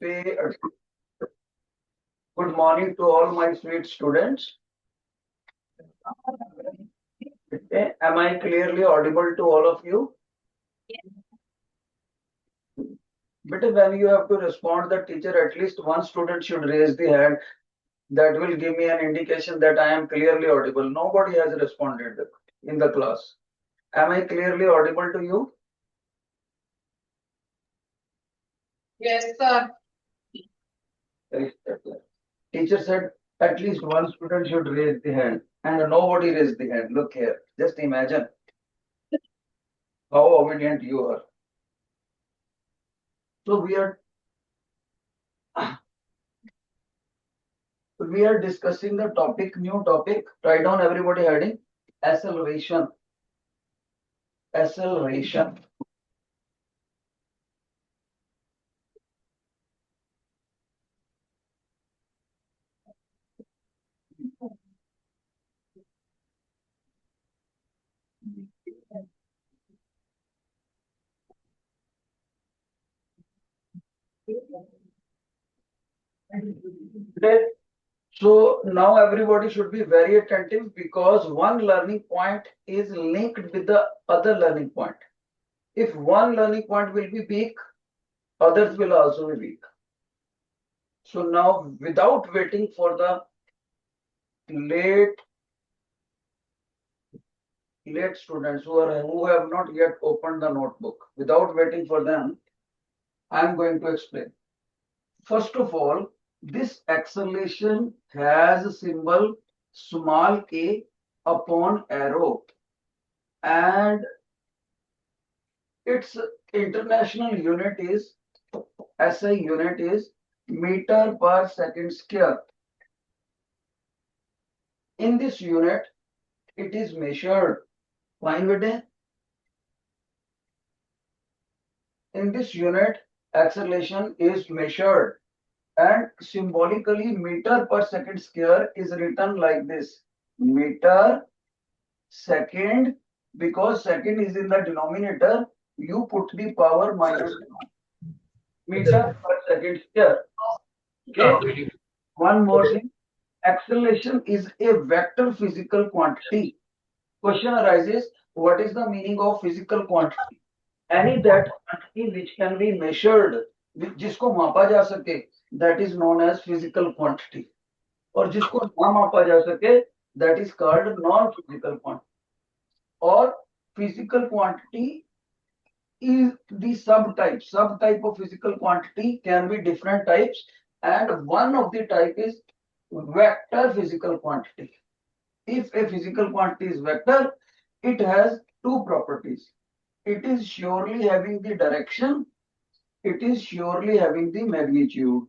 Pay Good morning to all my sweet students. Am I clearly audible to all of you? But when you have to respond, the teacher, at least one student should raise the hand. That will give me an indication that I am clearly audible. Nobody has responded in the class. Am I clearly audible to you? Yes, sir. Teacher said at least one student should raise the hand, and nobody raised the hand. Look here. Just imagine how obedient you are. So we are discussing the topic, new topic. Write down everybody heading. Acceleration. Acceleration. Okay. So now everybody should be very attentive because one learning point is linked with the other learning point. If one learning point will be weak, others will also be weak. So now, without waiting for the late students who have not yet opened the notebook, without waiting for them, I am going to explain. First of all, this acceleration has a symbol small a upon arrow, and its international unit is SI unit is meter per second square. In this unit, it is measured. Fine with it? In this unit, acceleration is measured, and symbolically meter per second square is written like this: meter second, because second is in the denominator, you put the power minus meter per second square. Okay. One more thing, acceleration is a vector physical quantity. Question arises, what is the meaning of physical quantity? Any that quantity which can be measured, जिसको मापा जा सके, that is known as physical quantity. और जिसको ना मापा जा सके, that is called non-physical quantity. Or physical quantity is the subtype. Subtype of physical quantity can be different types, and one of the type is vector physical quantity. If a physical quantity is vector, it has two properties. It is surely having the direction, it is surely having the magnitude.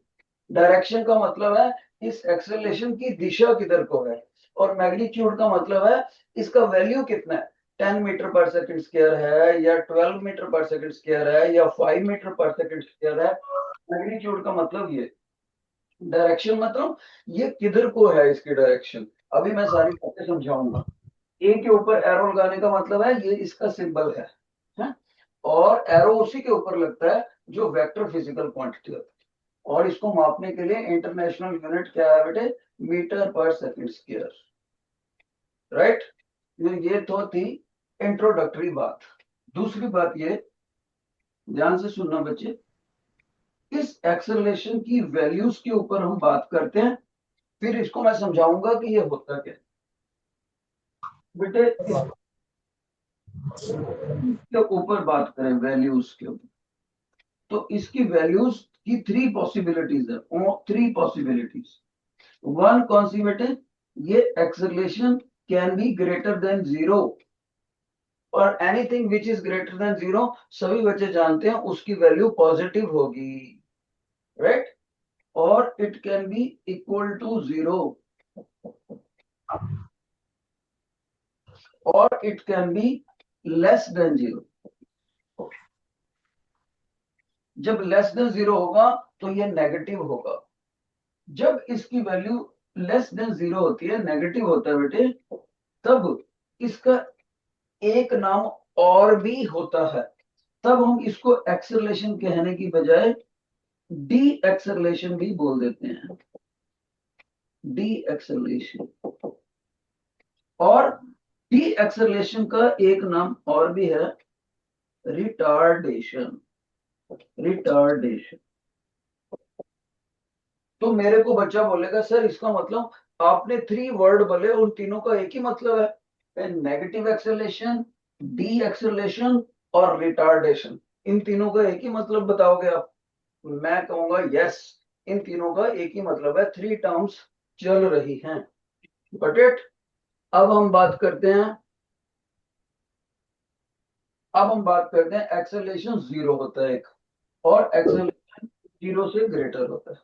Direction का मतलब है इस acceleration की दिशा किधर को है, और magnitude का मतलब है इसका वैल्यू कितना है, 10 मीटर पर सेकंड स्क्वायर है या 12 मीटर पर सेकंड स्क्वायर है या 5 मीटर पर सेकंड स्क्वायर है. मैग्नीट्यूड का मतलब ये, डायरेक्शन मतलब ये किधर को है इसकी डायरेक्शन. अभी मैं सारी बातें समझाऊंगा. ए के ऊपर एरो लगाने का मतलब है ये इसका सिंबल है? और एरो उसी के ऊपर लगता है जो वेक्टर फिजिकल क्वांटिटी होता है. और इसको मापने के लिए इंटरनेशनल यूनिट क्या है बेटे, मीटर पर सेकंड स्क्वायर. राइट. ये तो थी इंट्रोडक्टरी बात. दूसरी बात ये, ध्यान से सुनना बच्चे, इस एक्सेलरेशन की वैल्यूज के ऊपर हम बात करते हैं, फिर इसको मैं समझाऊंगा कि ये होता क्या बेटे. इसके ऊपर बात करें वैल्यूज के ऊपर, तो इसकी वैल्यूज की थ्री पॉसिबिलिटीज है. Three possibilities. वन कौन सी बेटे, ये acceleration can be greater than zero, और anything which is greater than zero सभी बच्चे जानते हैं उसकी वैल्यू पॉजिटिव होगी. राइट. और it can be equal to zero, और it can be less than zero. जब लेस देन जीरो होगा तो ये नेगेटिव होगा. जब इसकी वैल्यू लेस देन जीरो होती है, नेगेटिव होता है बेटे, तब इसका एक नाम और भी होता है. तब हम इसको एक्सेलरेशन कहने की बजाय डी एक्सेलरेशन भी बोल देते हैं, डी एक्सेलरेशन। और डी एक्सेलरेशन का एक नाम और भी है, रिटार्डेशन, रिटार्डेशन। तो मेरे को बच्चा बोलेगा सर इसका मतलब आपने 3 वर्ड बोले, उन तीनों का एक ही मतलब है, नेगेटिव एक्सेलरेशन, डी एक्सेलरेशन और रिटार्डेशन, इन तीनों का एक ही मतलब बताओगे आप? मैं कहूंगा यस, इन तीनों का एक ही मतलब है, 3 टर्म्स चल रही हैं। बट इट, अब हम बात करते हैं, अब हम बात करते हैं एक्सेलरेशन 0 होता है एक, और एक्सेलरेशन 0 से ग्रेटर होता है।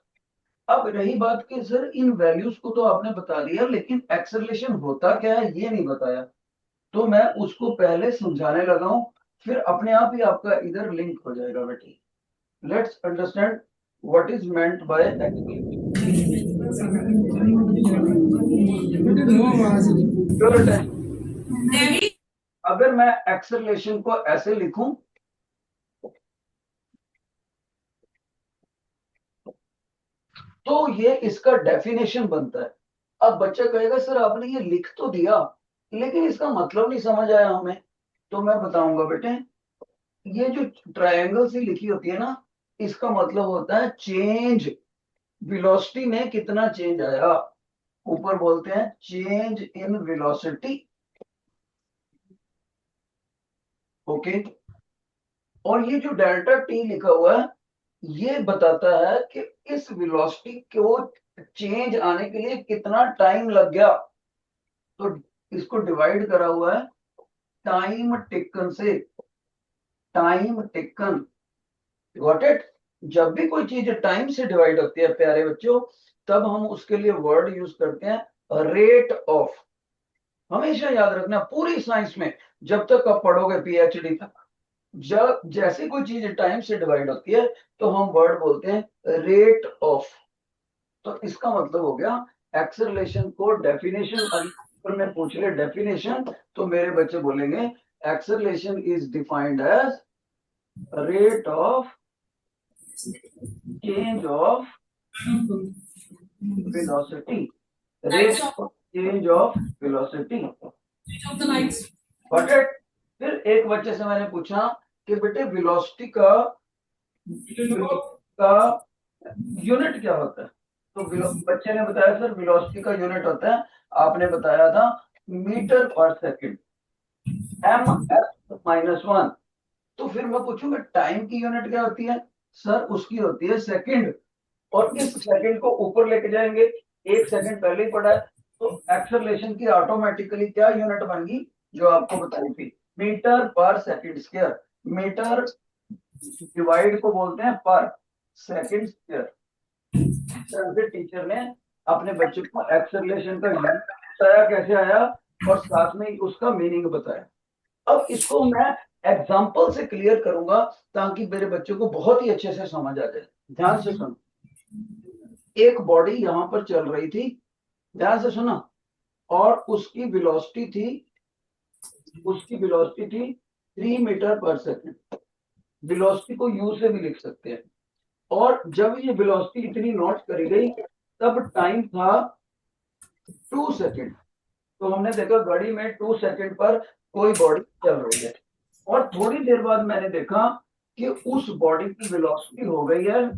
अब रही बात कि सर इन वैल्यूज को तो आपने बता दिया, लेकिन एक्सेलरेशन होता क्या है ये नहीं बताया, तो मैं उसको पहले समझाने लगा हूं, फिर अपने आप ही आपका इधर लिंक हो जाएगा बेटी। Let's understand what is meant by acceleration. अगर मैं एक्सेलरेशन को ऐसे लिखूं, तो ये इसका डेफिनेशन बनता है। अब बच्चा कहेगा सर आपने ये लिख तो दिया, लेकिन इसका मतलब नहीं समझ आया हमें। तो मैं बताऊंगा बेटे, ये जो ट्रायंगल सी लिखी होती है ना, इसका मतलब होता है चेंज, वेलोसिटी में कितना चेंज आया, ऊपर बोलते हैं चेंज इन वेलोसिटी। ओके। और ये जो डेल्टा टी लिखा हुआ है, ये बताता है कि इस वेलोसिटी को चेंज आने के लिए कितना टाइम लग गया। तो इसको डिवाइड करा हुआ है टाइम टेकन से, टाइम टेकन। Got it? जब भी कोई चीज टाइम से डिवाइड होती है प्यारे बच्चों, तब हम उसके लिए वर्ड यूज करते हैं रेट ऑफ। हमेशा याद रखना पूरी साइंस में, जब तक आप पढ़ोगे पीएचडी तक, जब जैसे कोई चीज टाइम से डिवाइड होती है, तो हम वर्ड बोलते हैं रेट ऑफ। तो इसका मतलब हो गया एक्सेलरेशन को डेफिनेशन, अगर मैं पूछ ले डेफिनेशन, तो मेरे बच्चे बोलेंगे acceleration is defined as rate of change of velocity, rate of change of velocity. Got it? फिर एक बच्चे से मैंने पूछा कि बेटे वेलोसिटी का यूनिट क्या होता है? तो बच्चे ने बताया सर वेलोसिटी का यूनिट होता है, आपने बताया था मीटर पर सेकंड, m(s)-1। तो फिर मैं पूछूंगा टाइम की यूनिट क्या होती है? सर उसकी होती है सेकंड, और इस सेकंड को ऊपर लेके जाएंगे, 1 सेकंड पहले ही पड़ा है, तो एक्सेलरेशन की ऑटोमेटिकली क्या यूनिट बन गई, जो आपको बताई थी, मीटर पर सेकंड स्क्वायर। मीटर डिवाइड को बोलते हैं पर सेकंड स्क्वायर। टीचर ने अपने बच्चे को एक्सेलरेशन का यूनिट बताया कैसे आया, और साथ में उसका मीनिंग बताया। अब इसको मैं एग्जाम्पल से क्लियर करूंगा, ताकि मेरे बच्चे को बहुत ही अच्छे से समझ आ जाए। ध्यान से सुनो, एक बॉडी यहां पर चल रही थी, ध्यान से सुना, और उसकी वेलोसिटी थी, उसकी वेलोसिटी थी 3 मीटर पर सेकंड। वेलोसिटी को यू से भी लिख सकते हैं। और जब ये वेलोसिटी इतनी नोट करी गई, तब टाइम था 2 सेकंड। तो हमने देखा घड़ी में 2 सेकंड पर कोई बॉडी चल रही है, और थोड़ी देर बाद मैंने देखा कि उस बॉडी की वेलोसिटी हो गई है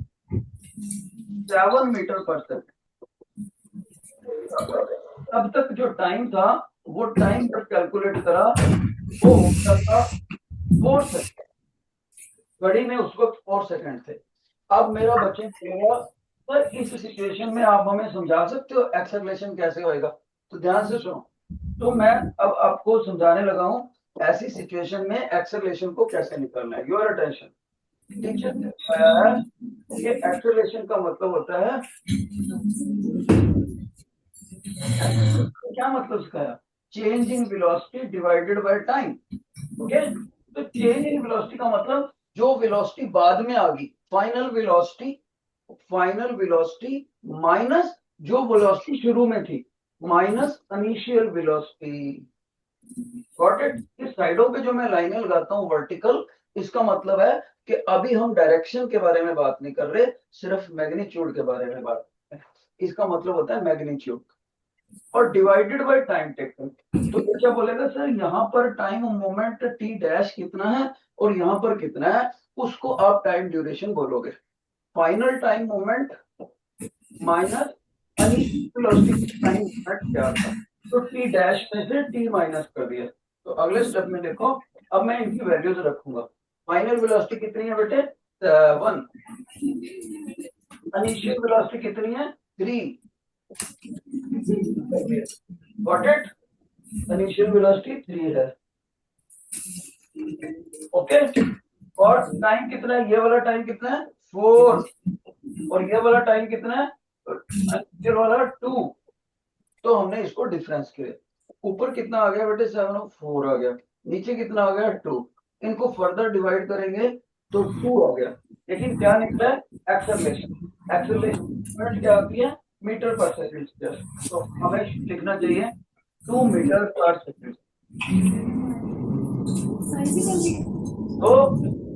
7 मीटर पर सेकंड। तब तक जो टाइम था, वो टाइम जब कैलकुलेट करा, वो होता था 4 सेकंड। घड़ी में उस वक्त 4 सेकंड थे। अब मेरा बच्चे कहेगा सर इस सिचुएशन में आप हमें समझा सकते हो एक्सेलरेशन कैसे होएगा? तो ध्यान से सुनो, तो मैं अब आपको समझाने लगा हूं ऐसी सिचुएशन में एक्सेलरेशन को कैसे निकालना है। योर अटेंशन, टीचर ने बताया है कि एक्सेलरेशन का मतलब होता है, क्या मतलब सिखाया, change in velocity divided by time. Okay, तो चेंज इन वेलोसिटी का मतलब जो वेलोसिटी बाद में आ गई, final velocity, final velocity minus जो वेलोसिटी शुरू में थी, minus initial velocity. Got it? इस साइडों पे जो मैं लाइनें लगाता हूँ वर्टिकल, इसका मतलब है कि अभी हम डायरेक्शन के बारे में बात नहीं कर रहे, सिर्फ मैग्नीट्यूड के बारे में बात कर रहे हैं। इसका मतलब होता है मैग्नीट्यूड और डिवाइडेड बाय टाइम टेकन। तो ये क्या बोलेगा सर, यहाँ पर टाइम मोमेंट टी डैश कितना है और यहाँ पर कितना है, उसको आप टाइम ड्यूरेशन बोलोगे। Final time moment minus velocity time moment क्या था, तो टी डैश में से टी माइनस कर दिया। तो अगले स्टेप में देखो, अब मैं इनकी वैल्यूज रखूंगा। फाइनल वेलोसिटी कितनी है बेटे, 1। इनिशियल वेलोसिटी कितनी है, 3। गॉट इट, इनिशियल वेलोसिटी 3 है। ओके, और टाइम कितना है, ये वाला टाइम कितना है 4 और ये वाला टाइम कितना है, इनिशियल वाला 2। तो हमने इसको डिफरेंस किया, ऊपर कितना आ गया बेटे 7 और 4 आ गया, नीचे कितना आ गया 2। इनको फर्दर डिवाइड करेंगे तो 2 आ गया, लेकिन क्या निकला है, एक्सेलरेशन। एक्सेलरेशन क्या आती है, मीटर पर सेकंड स्क्वायर। तो हमें लिखना चाहिए 2 मीटर पर सेकंड। तो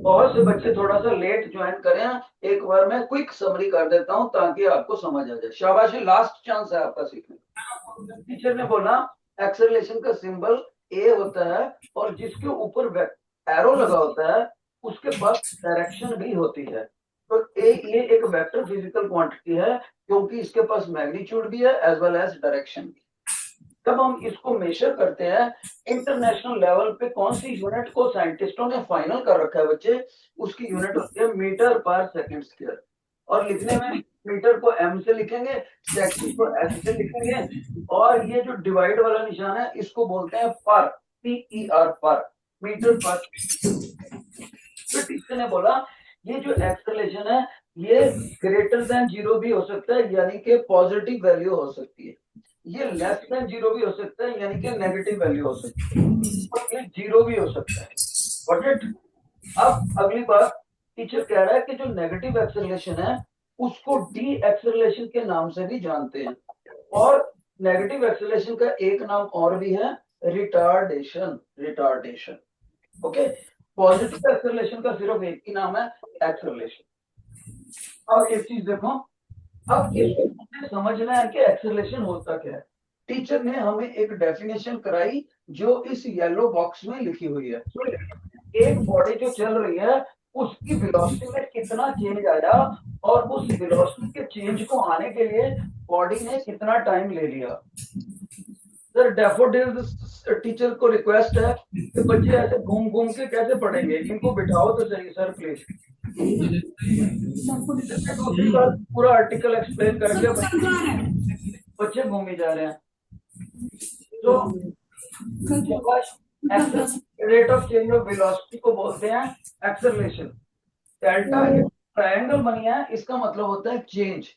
बहुत से बच्चे थोड़ा सा लेट ज्वाइन करें, एक बार मैं क्विक समरी कर देता हूं ताकि आपको समझ आ जाए। शाबाशी, लास्ट चांस है आपका सीखने। टीचर ने बोला एक्सेलरेशन का सिंबल ए होता है और जिसके ऊपर एरो लगा होता है उसके पास डायरेक्शन भी होती है। तो ये एक वेक्टर फिजिकल क्वांटिटी है क्योंकि इसके पास मैग्नीट्यूड भी है एज वेल एज डायरेक्शन भी। जब हम इसको मेजर करते हैं इंटरनेशनल लेवल पे, कौन सी यूनिट को साइंटिस्टों ने फाइनल कर रखा है बच्चे, उसकी यूनिट होती है मीटर पर सेकंड स्क्वायर। और लिखने में मीटर को एम से लिखेंगे, सेकंड को एस से लिखेंगे, और ये जो डिवाइड वाला निशान है इसको बोलते हैं पर, PER पर, मीटर पर। फिर टीचर ने बोला ये जो एक्सेलरेशन है ये ग्रेटर देन 0 भी हो सकता है, यानी कि पॉजिटिव वैल्यू हो सकती है, ये लेस देन 0 भी हो सकता है यानी कि नेगेटिव वैल्यू हो सकती है, और ये 0 भी हो सकता है। Got it. अब अगली बात, टीचर कह रहा है कि जो नेगेटिव एक्सेलरेशन है उसको डी एक्सेलरेशन के नाम से भी जानते हैं, और नेगेटिव एक्सेलरेशन का एक नाम और भी है, retardation. Retardation, okay. Positive acceleration का सिर्फ एक ही नाम है, एक्सेलरेशन। अब एक चीज देखो, अब इसको समझना है कि एक्सेलरेशन होता क्या है। टीचर ने हमें एक डेफिनेशन कराई जो इस येलो बॉक्स में लिखी हुई है। एक बॉडी जो चल रही है उसकी वेलोसिटी में कितना चेंज आया और उस वेलोसिटी के चेंज को आने के लिए बॉडी ने कितना टाइम ले लिया। सर डैफोडिल्स टीचर को रिक्वेस्ट है कि बच्चे ऐसे घूम घूम के कैसे पढ़ेंगे, इनको बिठाओ तो सही सर प्लीज। दूसरी बार पूरा आर्टिकल एक्सप्लेन करके बच्चे घूमे जा रहे हैं। तो rate of change of velocity को बोलते हैं एक्सेलरेशन। डेल्टा ट्रायंगल बनिया है, इसका मतलब होता है चेंज,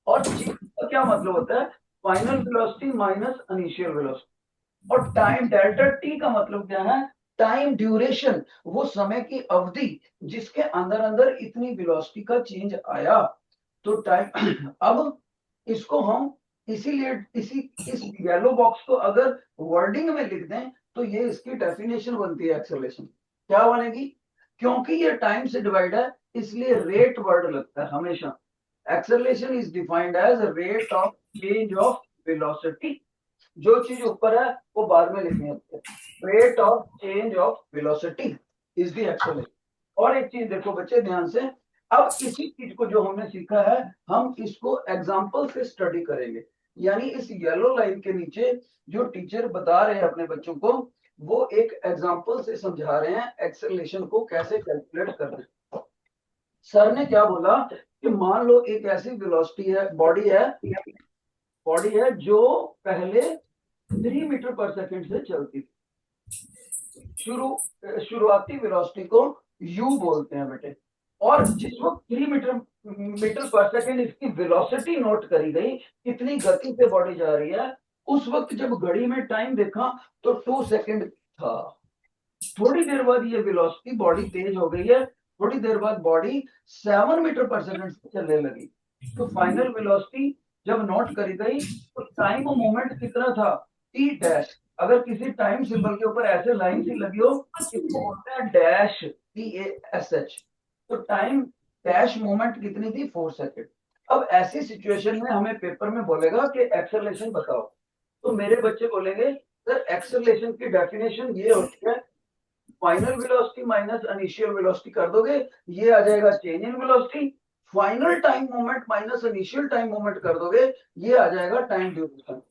और चेंज का क्या मतलब होता है, final velocity minus initial velocity. और टाइम डेल्टा टी का मतलब क्या है, टाइम ड्यूरेशन, वो समय की अवधि जिसके अंदर अंदर इतनी वेलोसिटी का चेंज आया। तो टाइम अब इसको हम इसीलिए इस येलो बॉक्स को अगर वर्डिंग में लिख दें तो ये इसकी डेफिनेशन बनती है एक्सेलरेशन। क्या बनेगी, क्योंकि ये टाइम से डिवाइड है इसलिए रेट वर्ड लगता है हमेशा। Acceleration is defined as rate of change of velocity. जो चीज ऊपर है वो बाद में लिखनी होती है, rate of change of velocity is the acceleration. और एक चीज देखो बच्चे ध्यान से, अब इसी चीज को जो हमने सीखा है हम इसको एग्जाम्पल से स्टडी करेंगे। यानी इस येलो लाइन के नीचे जो टीचर बता रहे हैं अपने बच्चों को, वो एक एग्जाम्पल से समझा रहे हैं एक्सेलरेशन को कैसे कैलकुलेट करना है। सर ने क्या बोला कि मान लो एक ऐसी वेलोसिटी है, बॉडी है जो पहले 3 मीटर पर सेकंड से चलती थी। शुरुआती वेलोसिटी को u बोलते हैं बेटे, और जिस वक्त 3 मीटर पर सेकंड इसकी वेलोसिटी नोट करी गई, कितनी गति से बॉडी जा रही है, उस वक्त जब घड़ी में टाइम देखा तो 2 सेकंड था। थोड़ी देर बाद ये वेलोसिटी बॉडी तेज हो गई है, थोड़ी देर बाद बॉडी 7 मीटर पर सेकंड से चलने लगी। तो फाइनल वेलोसिटी जब नोट करी गई तो टाइम और मोमेंट कितना था, टी डैश। अगर किसी टाइम सिंबल के ऊपर ऐसे लाइन सी लगी हो इसको बोलते हैं डैश, TASH। तो टाइम डैश मोमेंट कितनी थी 4 सेकेंड। अब ऐसी सिचुएशन में हमें पेपर में बोलेगा कि एक्सेलरेशन बताओ, तो मेरे बच्चे बोलेंगे सर एक्सेलरेशन की डेफिनेशन ये होती है final velocity minus initial velocity कर दोगे, ये आ जाएगा change in velocity. Final time moment minus initial time moment कर दोगे, ये आ जाएगा टाइम ड्यूरेशन।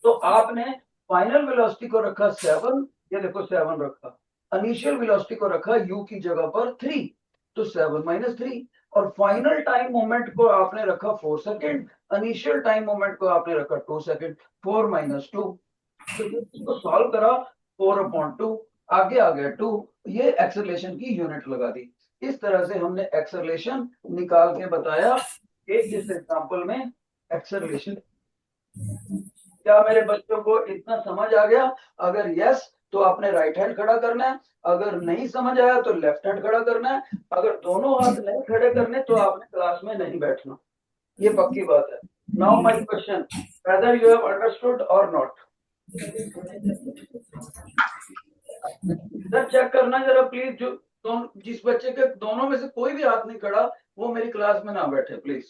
तो आपने फाइनल वेलोसिटी को रखा 7, ये देखो 7 रखा, इनिशियल वेलोसिटी को रखा u की जगह पर 3, तो 7 माइनस 3, और फाइनल टाइम मोमेंट को आपने रखा 4 सेकेंड, इनिशियल टाइम मोमेंट को आपने रखा 2 सेकेंड, 4 माइनस 2। तो इसको सॉल्व करा 4/2, आगे आ गया 2, ये एक्सेलरेशन की यूनिट लगा दी। इस तरह से हमने एक्सेलरेशन निकाल के बताया कि इस एग्जांपल में एक्सेलरेशन। क्या मेरे बच्चों को इतना समझ आ गया? अगर यस तो आपने राइट हैंड खड़ा करना है, अगर नहीं समझ आया तो लेफ्ट हैंड खड़ा करना है, अगर दोनों हाथ नहीं खड़े करने तो आपने क्लास में नहीं बैठना, ये पक्की बात है। Now my question, whether you have understood और नॉट? इधर चेक करना जरा प्लीज, जो जिस बच्चे के दोनों में से कोई भी हाथ नहीं खड़ा वो मेरी क्लास में ना बैठे प्लीज।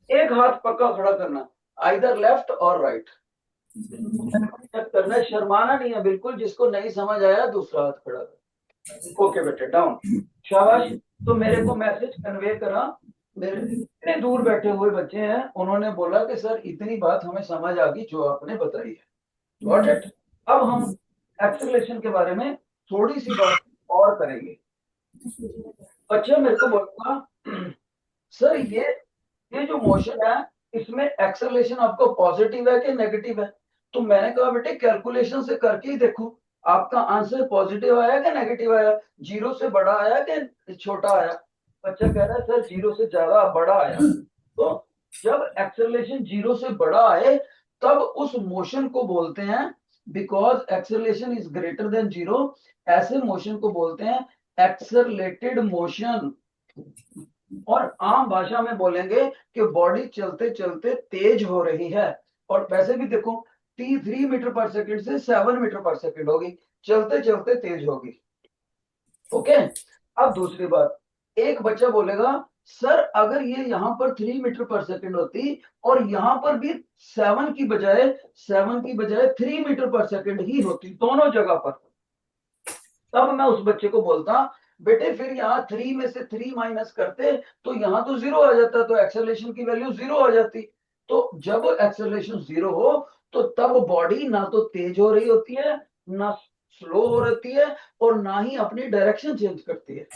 एक हाथ पक्का खड़ा करना, आइदर लेफ्ट और राइट। चेक करना है, शर्माना नहीं है बिल्कुल, जिसको नहीं समझ आया दूसरा हाथ खड़ा कर। ओके बेटे, डाउन, शाबाश। तो मेरे को मैसेज कन्वे करा, मेरे इतने दूर बैठे हुए बच्चे हैं, उन्होंने बोला कि सर इतनी बात हमें समझ आ गई जो आपने बताई है। Got it? अब हम एक्सेलरेशन के बारे में थोड़ी सी बात और करेंगे। बच्चा मेरे को बोलता सर ये जो मोशन है इसमें एक्सेलरेशन आपको पॉजिटिव है कि नेगेटिव है? तो मैंने कहा बेटे कैलकुलेशन से करके ही देखो, आपका आंसर पॉजिटिव आया कि नेगेटिव आया, 0 से बड़ा आया कि छोटा आया? बच्चा कह रहा है सर 0 से ज्यादा बड़ा आया। तो जब एक्सेलरेशन 0 से बड़ा आए तब उस मोशन को बोलते हैं, because acceleration is greater then 0, ऐसे मोशन को बोलते हैं एक्सेलरेटेड मोशन। और आम भाषा में बोलेंगे कि बॉडी चलते चलते तेज हो रही है। और वैसे भी देखो t3 मीटर पर सेकंड से 7 मीटर पर सेकंड होगी, चलते चलते तेज होगी। ओके, अब दूसरी बात, एक बच्चा बोलेगा सर अगर ये यहाँ पर 3 मीटर पर सेकंड होती और यहाँ पर भी 7 की बजाय 3 मीटर पर सेकंड ही होती दोनों जगह पर, तब मैं उस बच्चे को बोलता बेटे फिर यहाँ 3 में से 3 माइनस करते तो यहाँ तो 0 आ जाता, तो एक्सेलरेशन की वैल्यू 0 आ जाती। तो जब एक्सेलरेशन 0 हो तो तब बॉडी ना तो तेज हो रही होती है, ना स्लो हो रहती है, और ना ही अपनी डायरेक्शन चेंज करती है।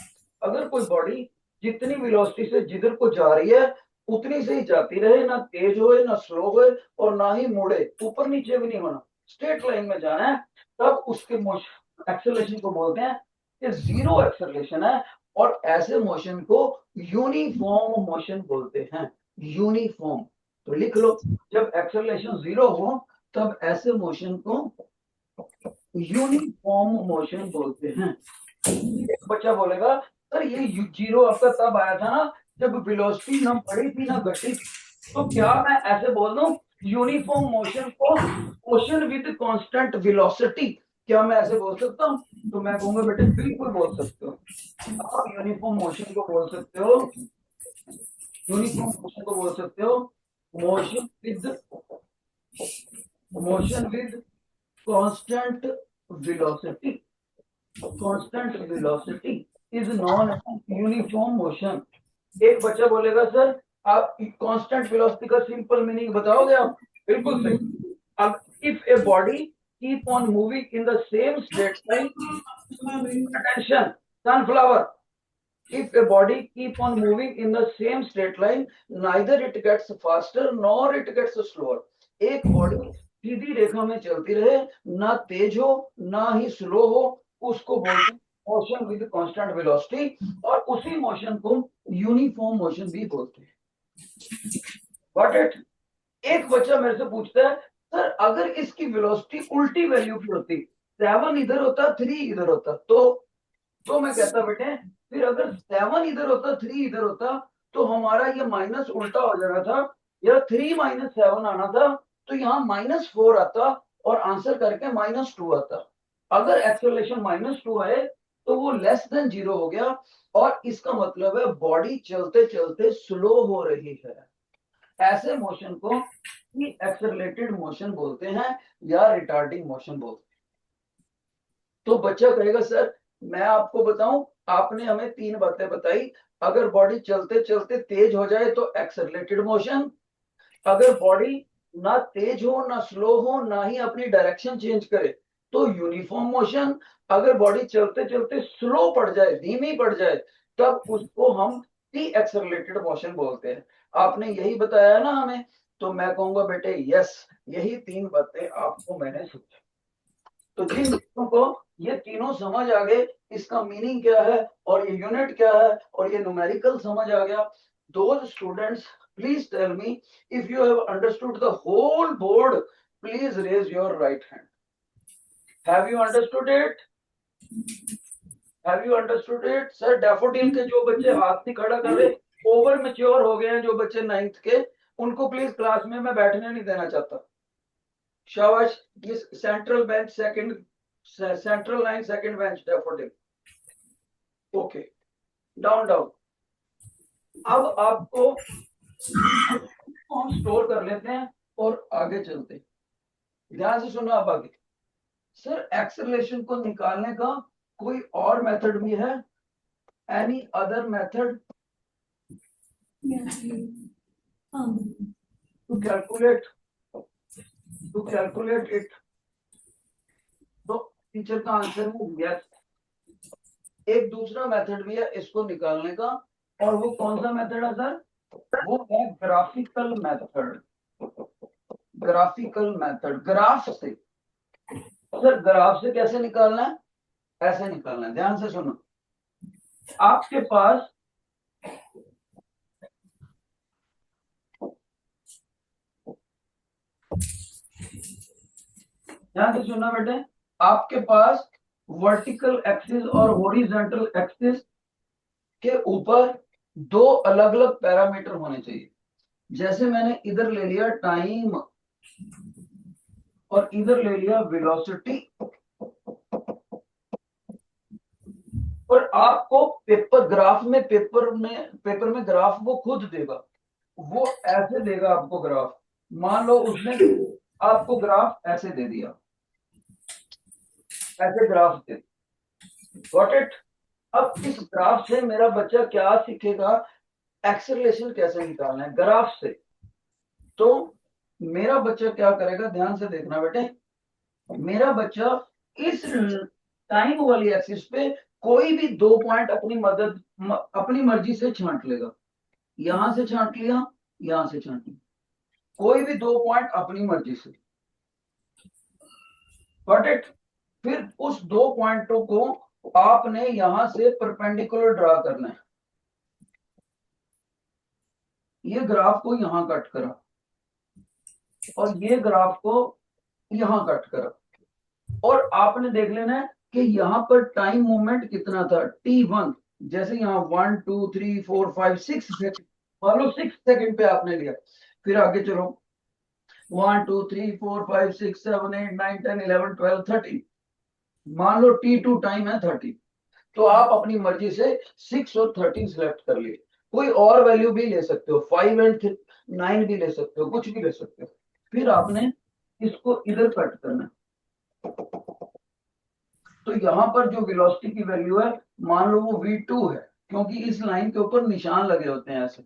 अगर कोई बॉडी जितनी वेलोसिटी से जिधर को जा रही है उतनी से ही जाती रहे, ना तेज होए ना स्लो होए और ना ही मुड़े, ऊपर नीचे भी नहीं होना, स्ट्रेट लाइन में जाना है, तब उसके मोशन एक्सेलरेशन को बोलते हैं कि जीरो एक्सेलरेशन है। और ऐसे मोशन को यूनिफॉर्म मोशन बोलते हैं, यूनिफॉर्म। तो लिख लो, जब एक्सेलरेशन 0 हो तब ऐसे मोशन को यूनिफॉर्म मोशन बोलते हैं। एक बच्चा बोलेगा सर ये 0 आपका तब आया था ना जब वेलोसिटी ना बढ़ी थी ना घटी थी, तो क्या मैं ऐसे बोल दूं यूनिफॉर्म मोशन को मोशन विद कांस्टेंट वेलोसिटी, क्या मैं ऐसे बोल सकता हूँ? तो मैं कहूंगा बेटे बिल्कुल बोल सकते हो, आप यूनिफॉर्म मोशन को बोल सकते हो, यूनिफॉर्म मोशन को बोल सकते हो motion with constant velocity. Constant velocity is known as uniform motion. एक बच्चा बोलेगा सर आप कांस्टेंट वेलोसिटी का सिंपल मीनिंग बताओगे आप? बिल्कुल सही। अब if a body keep on moving in the same straight line, attention sunflower, if a body keep on moving in the same straight line, neither it gets faster nor it gets slower। एक body सीधी रेखा में चलती रहे, ना तेज हो ना ही slow हो, उसको बोलते हैं मोशन विद कांस्टेंट वेलोसिटी, और उसी मोशन को यूनिफॉर्म मोशन भी बोलते हैं। Got it? एक बच्चा मेरे से पूछता है सर अगर इसकी वेलोसिटी उल्टी वैल्यू की होती, 7 इधर होता 3 इधर होता, तो मैं कहता बेटे फिर अगर 7 इधर होता 3 इधर होता तो हमारा ये माइनस उल्टा हो जाना था, या 3 माइनस 7 आना था, तो यहाँ -4 आता और आंसर करके -2 आता। अगर एक्सेलरेशन -2 आए तो वो लेस देन 0 हो गया, और इसका मतलब है बॉडी चलते चलते स्लो हो रही है। ऐसे मोशन को एक्सेलरेटेड मोशन बोलते हैं या रिटार्डिंग मोशन बोलते हैं। तो बच्चा कहेगा सर मैं आपको बताऊं, आपने हमें 3 बातें बताई, अगर बॉडी चलते चलते तेज हो जाए तो एक्सेलरेटेड मोशन, अगर बॉडी ना तेज हो ना स्लो हो ना ही अपनी डायरेक्शन चेंज करे तो यूनिफॉर्म मोशन, अगर बॉडी चलते चलते स्लो पड़ जाए, धीमी पड़ जाए, तब उसको हम टी एक्सेलरेटेड मोशन बोलते हैं। आपने यही बताया ना हमें, तो मैं कहूंगा बेटे यस, यही 3 बातें आपको मैंने सिखाई। तो जिन बच्चों को ये तीनों समझ आ गए, इसका मीनिंग क्या है और ये यूनिट क्या है और ये न्यूमेरिकल समझ आ गया, those students please tell me if you have understood the whole board, please raise your right hand. Have you understood it? Have you understood it? Sir, daffodil के जो बच्चे हाथ नहीं खड़ा कर रहे, ओवर मैच्योर हो गए हैं जो बच्चे 9th के, उनको प्लीज क्लास में मैं बैठने नहीं देना चाहता। शाबाश। ये central bench second, central line second bench daffodil. Okay, down down. अब आपको हम स्टोर कर लेते हैं और आगे चलते हैं। ध्यान से सुनो आप आगे। सर एक्सेलरेशन को निकालने का कोई और मेथड भी है? Any other method to calculate it? तो टीचर का आंसर है यस। एक दूसरा मेथड भी है इसको निकालने का, और वो कौन सा मेथड है सर? वो है graphical method. Graphical method, graph से। सर ग्राफ से कैसे निकालना है? ऐसे निकालना है, ध्यान से सुनो। आपके पास ध्यान से सुनना बेटे, आपके पास वर्टिकल एक्सिस और हॉरिजॉन्टल एक्सिस के ऊपर 2 अलग अलग पैरामीटर होने चाहिए। जैसे मैंने इधर ले लिया टाइम और इधर ले लिया वेलोसिटी, और आपको पेपर में ग्राफ वो खुद देगा, वो ऐसे देगा आपको ग्राफ। मान लो उसने आपको ग्राफ ऐसे दे दिया, ऐसे ग्राफ दे, गॉट इट? अब इस ग्राफ से मेरा बच्चा क्या सीखेगा? एक्सेलरेशन कैसे निकालना है ग्राफ से। तो मेरा बच्चा क्या करेगा, ध्यान से देखना बेटे। मेरा बच्चा इस टाइम वाली एक्सिस पे कोई भी 2 पॉइंट अपनी मर्जी से छांट लेगा। यहां से छांट लिया, यहां से छांट लिया, कोई भी 2 पॉइंट अपनी मर्जी से, गॉट इट? फिर उस 2 पॉइंटों को आपने यहां से परपेंडिकुलर ड्रा करना है। ये ग्राफ को यहां कट करा और ये ग्राफ को यहां कट करा, और आपने देख लेना है कि यहाँ पर टाइम मूवमेंट कितना था, t1। जैसे यहाँ 1 2 3 4 5 6 सेकंड, मान लो 6 सेकंड पे आपने लिया। फिर आगे चलो 1 2 3 4 5 6 7 8 9 10 11 12 13, मान लो t2 टाइम है 30। तो आप अपनी मर्जी से 6 और 13 सिलेक्ट कर लिए, कोई और वैल्यू भी ले सकते हो, 5 एंड 9 भी ले सकते हो, कुछ भी ले सकते हो। फिर आपने इसको इधर कट करना। तो यहाँ पर जो वेलोसिटी की वैल्यू है, मान लो वो v2 है, क्योंकि इस लाइन के ऊपर निशान लगे होते हैं, ऐसे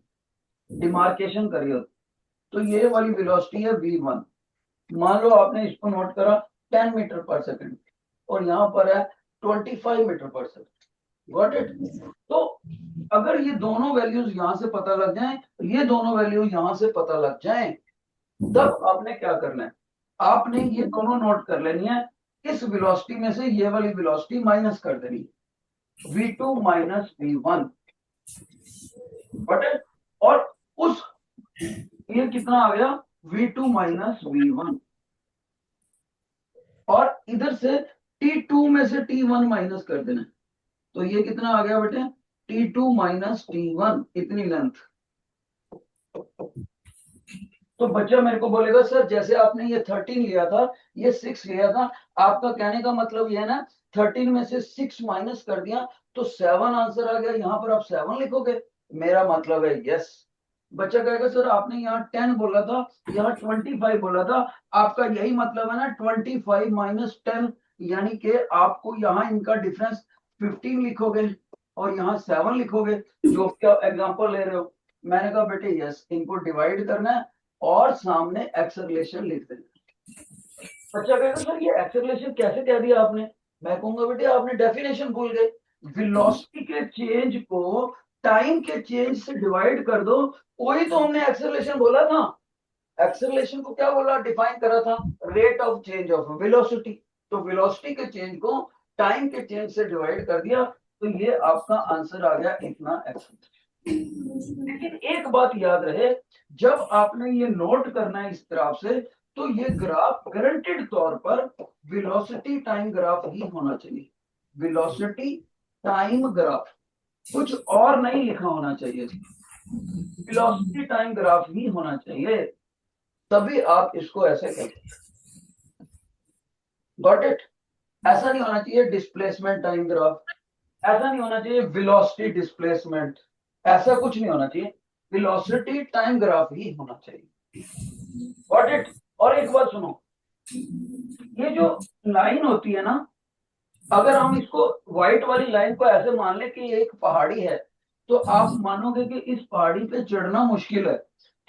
डिमार्केशन करी होती। तो ये वाली वेलोसिटी है v1। मान लो आपने इसको नोट करा 10 मीटर पर सेकंड, और यहाँ पर है 25 मीटर पर सेकंड, गॉट इट? तो अगर ये दोनों वैल्यूज यहाँ से पता लग जाएं, ये दोनों वैल्यू यहाँ से पता लग जाएं, तब आपने क्या करना है? आपने ये दोनों नोट कर लेनी है। इस वेलोसिटी में से ये वाली वेलोसिटी माइनस कर देनी है, v2 माइनस v1, बट और उस ये कितना आ गया, v2 माइनस v1, और इधर से t2 में से t1 माइनस कर देना। तो ये कितना आ गया बेटे, t2 माइनस t1, इतनी लेंथ। तो बच्चा मेरे को बोलेगा सर जैसे आपने ये 13 लिया था, ये 6 लिया था, आपका कहने का मतलब ये है ना 13 में से 6 माइनस कर दिया तो 7 आंसर आ गया, यहाँ पर आप 7 लिखोगे? मेरा मतलब है यस। बच्चा कहेगा सर आपने यहाँ 10 बोला था, यहाँ 25 बोला था, आपका यही मतलब है ना 25 माइनस 10, यानी कि आपको यहाँ इनका डिफरेंस 15 लिखोगे और यहाँ 7 लिखोगे, जो क्या एग्जांपल ले रहे हो। मैंने कहा बेटे यस, इनको डिवाइड करना है और सामने एक्सेलरेशन लिख देना। बच्चा कहेगा सर ये एक्सेलरेशन कैसे कह दिया आपने? मैं कहूंगा बेटे आपने डेफिनेशन भूल गए, वेलोसिटी के चेंज को टाइम के चेंज से डिवाइड कर दो, वही तो हमने एक्सेलरेशन बोला था। एक्सेलरेशन को क्या बोला, डिफाइन करा था, rate of change of velocity. तो वेलोसिटी के चेंज को टाइम के चेंज से डिवाइड कर दिया, तो ये आपका आंसर आ गया इतना एक्सेलरेशन। लेकिन एक बात याद रहे, जब आपने ये नोट करना है इस ग्राफ से, तो ये ग्राफ गारंटेड तौर पर वेलोसिटी टाइम ग्राफ ही होना चाहिए। वेलोसिटी टाइम ग्राफ, कुछ और नहीं लिखा होना चाहिए, वेलोसिटी टाइम ग्राफ ही होना चाहिए, तभी आप इसको ऐसे करें। Got it? ऐसा नहीं होना चाहिए डिस्प्लेसमेंट टाइम ग्राफ, ऐसा नहीं होना चाहिए वेलोसिटी डिस्प्लेसमेंट, ऐसा कुछ नहीं होना चाहिए, वेलोसिटी टाइम ग्राफ ही होना चाहिए। Got it? और एक बात सुनो, ये जो लाइन होती है ना, अगर हम इसको व्हाइट वाली लाइन को ऐसे मान ले कि ये एक पहाड़ी है, तो आप मानोगे कि इस पहाड़ी पे चढ़ना मुश्किल है,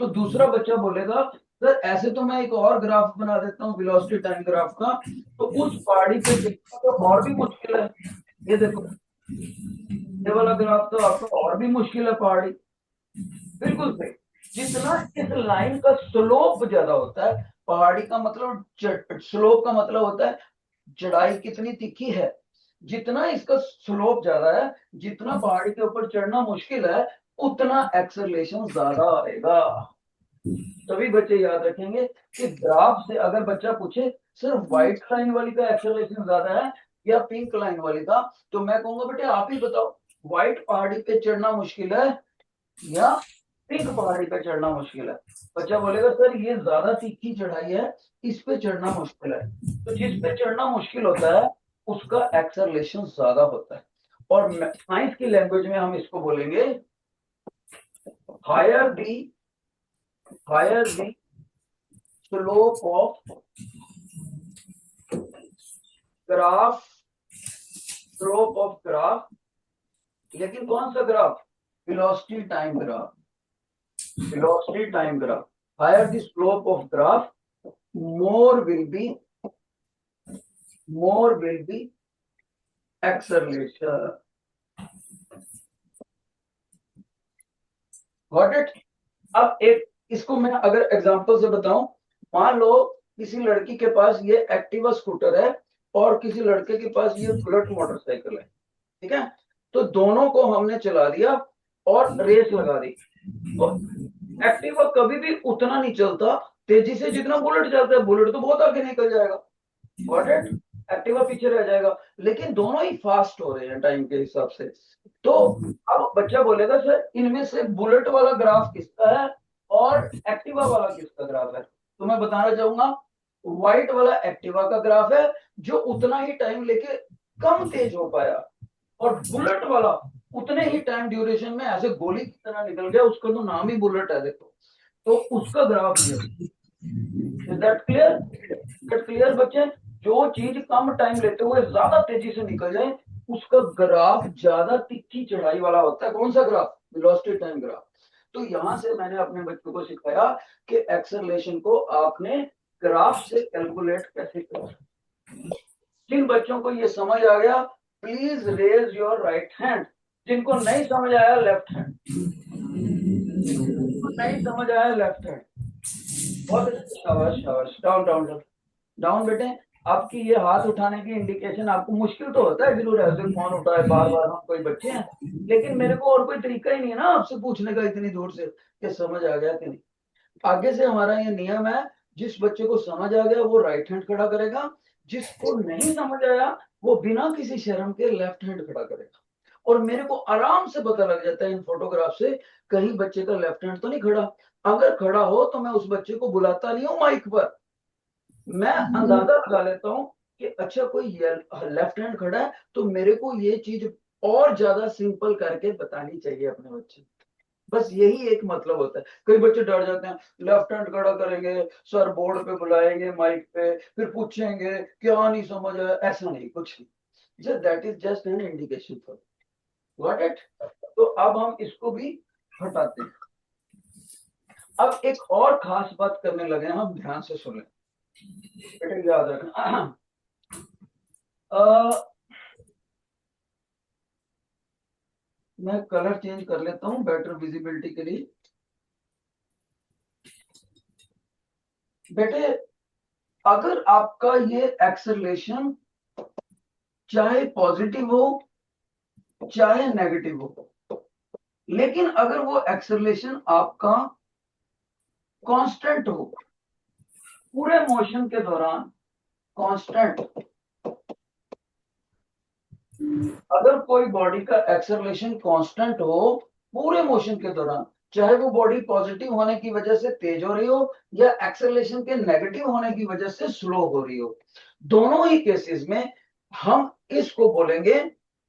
तो दूसरा बच्चा बोलेगा सर ऐसे तो मैं एक और ग्राफ बना देता हूँ वेलोसिटी टाइम ग्राफ का, तो उस पहाड़ी पे चढ़ना तो और भी मुश्किल है। ये देखो, ये वाला ग्राफ तो आपको और भी मुश्किल है पहाड़ी। बिल्कुल सही। जितना इस लाइन का स्लोप ज्यादा होता है, पहाड़ी का मतलब स्लोप का मतलब होता है चढ़ाई कितनी तीखी है, जितना इसका स्लोप ज्यादा है, जितना पहाड़ी के ऊपर चढ़ना मुश्किल है, उतना एक्सेलरेशन ज्यादा आएगा। तभी बच्चे याद रखेंगे कि ग्राफ से अगर बच्चा पूछे सिर्फ व्हाइट लाइन वाली का एक्सेलरेशन ज्यादा है या पिंक लाइन वाली का, तो मैं कहूंगा बेटे आप ही बताओ, व्हाइट पहाड़ी पे चढ़ना मुश्किल है या पिंक पहाड़ी पे चढ़ना मुश्किल है? बच्चा बोलेगा सर ये ज्यादा तीखी चढ़ाई है, इस पे चढ़ना मुश्किल है। तो जिस पे चढ़ना मुश्किल होता है उसका एक्सेलरेशन ज्यादा होता है, और साइंस की लैंग्वेज में हम इसको बोलेंगे higher the slope of graph, slope of graph, लेकिन कौन सा graph? Velocity time graph, velocity time graph. Higher the slope of graph, more will be acceleration. Got it? अब एक इसको मैं अगर एग्जांपल से बताऊं, मान लो किसी लड़की के पास ये एक्टिवा स्कूटर है और किसी लड़के के पास ये बुलेट मोटरसाइकिल है, ठीक है? तो दोनों को हमने चला दिया और रेस लगा दी, तो एक्टिवा कभी भी उतना नहीं चलता तेजी से जितना बुलेट चलता है, बुलेट तो बहुत आगे निकल जाएगा, गॉट इट? एक्टिवा पीछे रह जाएगा, लेकिन दोनों ही फास्ट हो रहे हैं टाइम के हिसाब से। तो अब बच्चा बोलेगा सर इनमें से बुलेट वाला ग्राफ किसका है और एक्टिवा वाला किसका ग्राफ है? तो मैं बताना चाहूंगा व्हाइट वाला एक्टिवा का ग्राफ है, जो उतना ही टाइम लेके कम तेज हो पाया, और बुलेट वाला उतने ही टाइम ड्यूरेशन में ऐसे गोली की तरह निकल गया, उसका तो नाम ही बुलेट है देखो, तो उसका ग्राफ ये। Is that clear? That clear बच्चे? जो चीज कम टाइम लेते हुए ज्यादा तेजी से निकल जाए उसका ग्राफ ज्यादा तिखी चढ़ाई वाला होता है। कौन सा ग्राफ? Velocity time graph. तो यहां से मैंने अपने बच्चों को सिखाया कि एक्सेलरेशन को आपने ग्राफ से कैलकुलेट कैसे करना। जिन बच्चों को ये समझ आ गया please raise your right hand, जिनको नहीं समझ आया लेफ्ट हैंड, नहीं समझ आया लेफ्ट हैंड। बहुत शाबाश शाबाश, डाउन डाउन डाउन डाउन बेटे। आपकी ये हाथ उठाने की इंडिकेशन, आपको मुश्किल तो होता है जरूर, ऐसे फोन उठाए बार बार, हम कोई बच्चे हैं, लेकिन मेरे को और कोई तरीका ही नहीं है ना आपसे पूछने का इतनी दूर से कि समझ आ गया कि नहीं। आगे से हमारा ये नियम है, जिस बच्चे को समझ आ गया वो राइट हैंड खड़ा करेगा, जिसको नहीं समझ आया वो बिना किसी शर्म के लेफ्ट हैंड खड़ा करेगा। और मेरे को आराम से पता लग जाता है इन फोटोग्राफ से, कहीं बच्चे का लेफ्ट हैंड तो नहीं खड़ा, अगर खड़ा हो तो मैं उस बच्चे को बुलाता नहीं हूं माइक पर, मैं अंदाजा लगा लेता हूं कि अच्छा कोई लेफ्ट हैंड खड़ा है, तो मेरे को ये चीज और ज्यादा सिंपल करके बतानी चाहिए अपने बच्चे। बस यही एक मतलब होता है। कई बच्चे डर जाते हैं, लेफ्ट हैंड खड़ा करेंगे, सर बोर्ड पे बुलाएंगे माइक पे, फिर पूछेंगे क्या नहीं समझ आया। ऐसा नहीं, कुछ नहीं, just that is just an indication for, got it. तो अब हम इसको भी हटाते हैं। अब एक और खास बात करने लगे हैं हम, ध्यान से सुने बेटे, याद रखना। मैं कलर चेंज कर लेता हूं बेटर विजिबिलिटी के लिए। बेटे, अगर आपका ये एक्सेलरेशन चाहे पॉजिटिव हो चाहे नेगेटिव हो, लेकिन अगर वो एक्सेलरेशन आपका कांस्टेंट हो पूरे मोशन के दौरान, कांस्टेंट, अगर कोई बॉडी का एक्सेलरेशन कांस्टेंट हो पूरे मोशन के दौरान, चाहे वो बॉडी पॉजिटिव होने की वजह से तेज हो रही हो या एक्सेलरेशन के नेगेटिव होने की वजह से स्लो हो रही हो, दोनों ही केसेस में हम इसको बोलेंगे,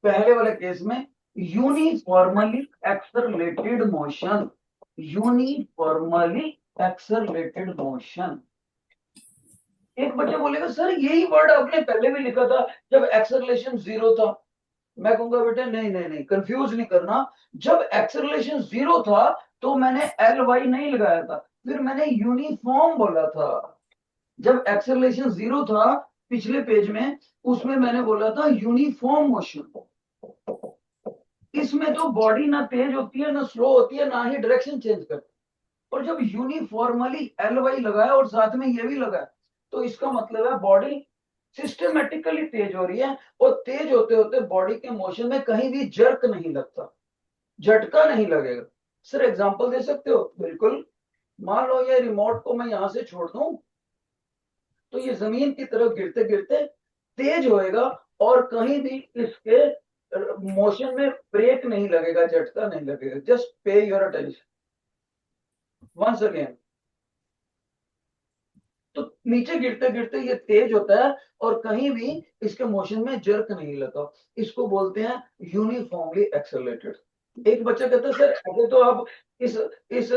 पहले वाले केस में uniformly accelerated motion, uniformly accelerated motion. एक बच्चा बोलेगा सर यही वर्ड आपने पहले भी लिखा था जब एक्सेलरेशन 0 था। मैं कहूंगा बेटे नहीं नहीं नहीं, कंफ्यूज नहीं करना। जब एक्सेलरेशन 0 था तो मैंने एल वाई नहीं लगाया था, फिर मैंने यूनिफॉर्म बोला था। जब एक्सेलरेशन 0 था पिछले पेज में, उसमें मैंने बोला था यूनिफॉर्म मोशन। इसमें तो बॉडी ना तेज होती है ना स्लो होती है, ना ही डायरेक्शन चेंज करती। और जब यूनिफॉर्मली एल वाई लगाया और साथ में ये भी लगाया, तो इसका मतलब है बॉडी सिस्टमेटिकली तेज हो रही है, और तेज होते होते बॉडी के मोशन में कहीं भी जर्क नहीं लगता, झटका नहीं लगेगा। सर एग्जांपल दे सकते हो? बिल्कुल। मान लो ये रिमोट को मैं यहां से छोड़ दूं, तो ये जमीन की तरफ गिरते गिरते तेज होएगा, और कहीं भी इसके मोशन में ब्रेक नहीं लगेगा, झटका नहीं लगेगा। जस्ट पे योर अटेंशन वंस अगेन। तो नीचे गिरते गिरते ये तेज होता है, और कहीं भी इसके मोशन में जर्क नहीं लगा। इसको बोलते हैं यूनिफॉर्मली एक्सेलरेटेड। एक बच्चा कहता है सर अगर तो आप इस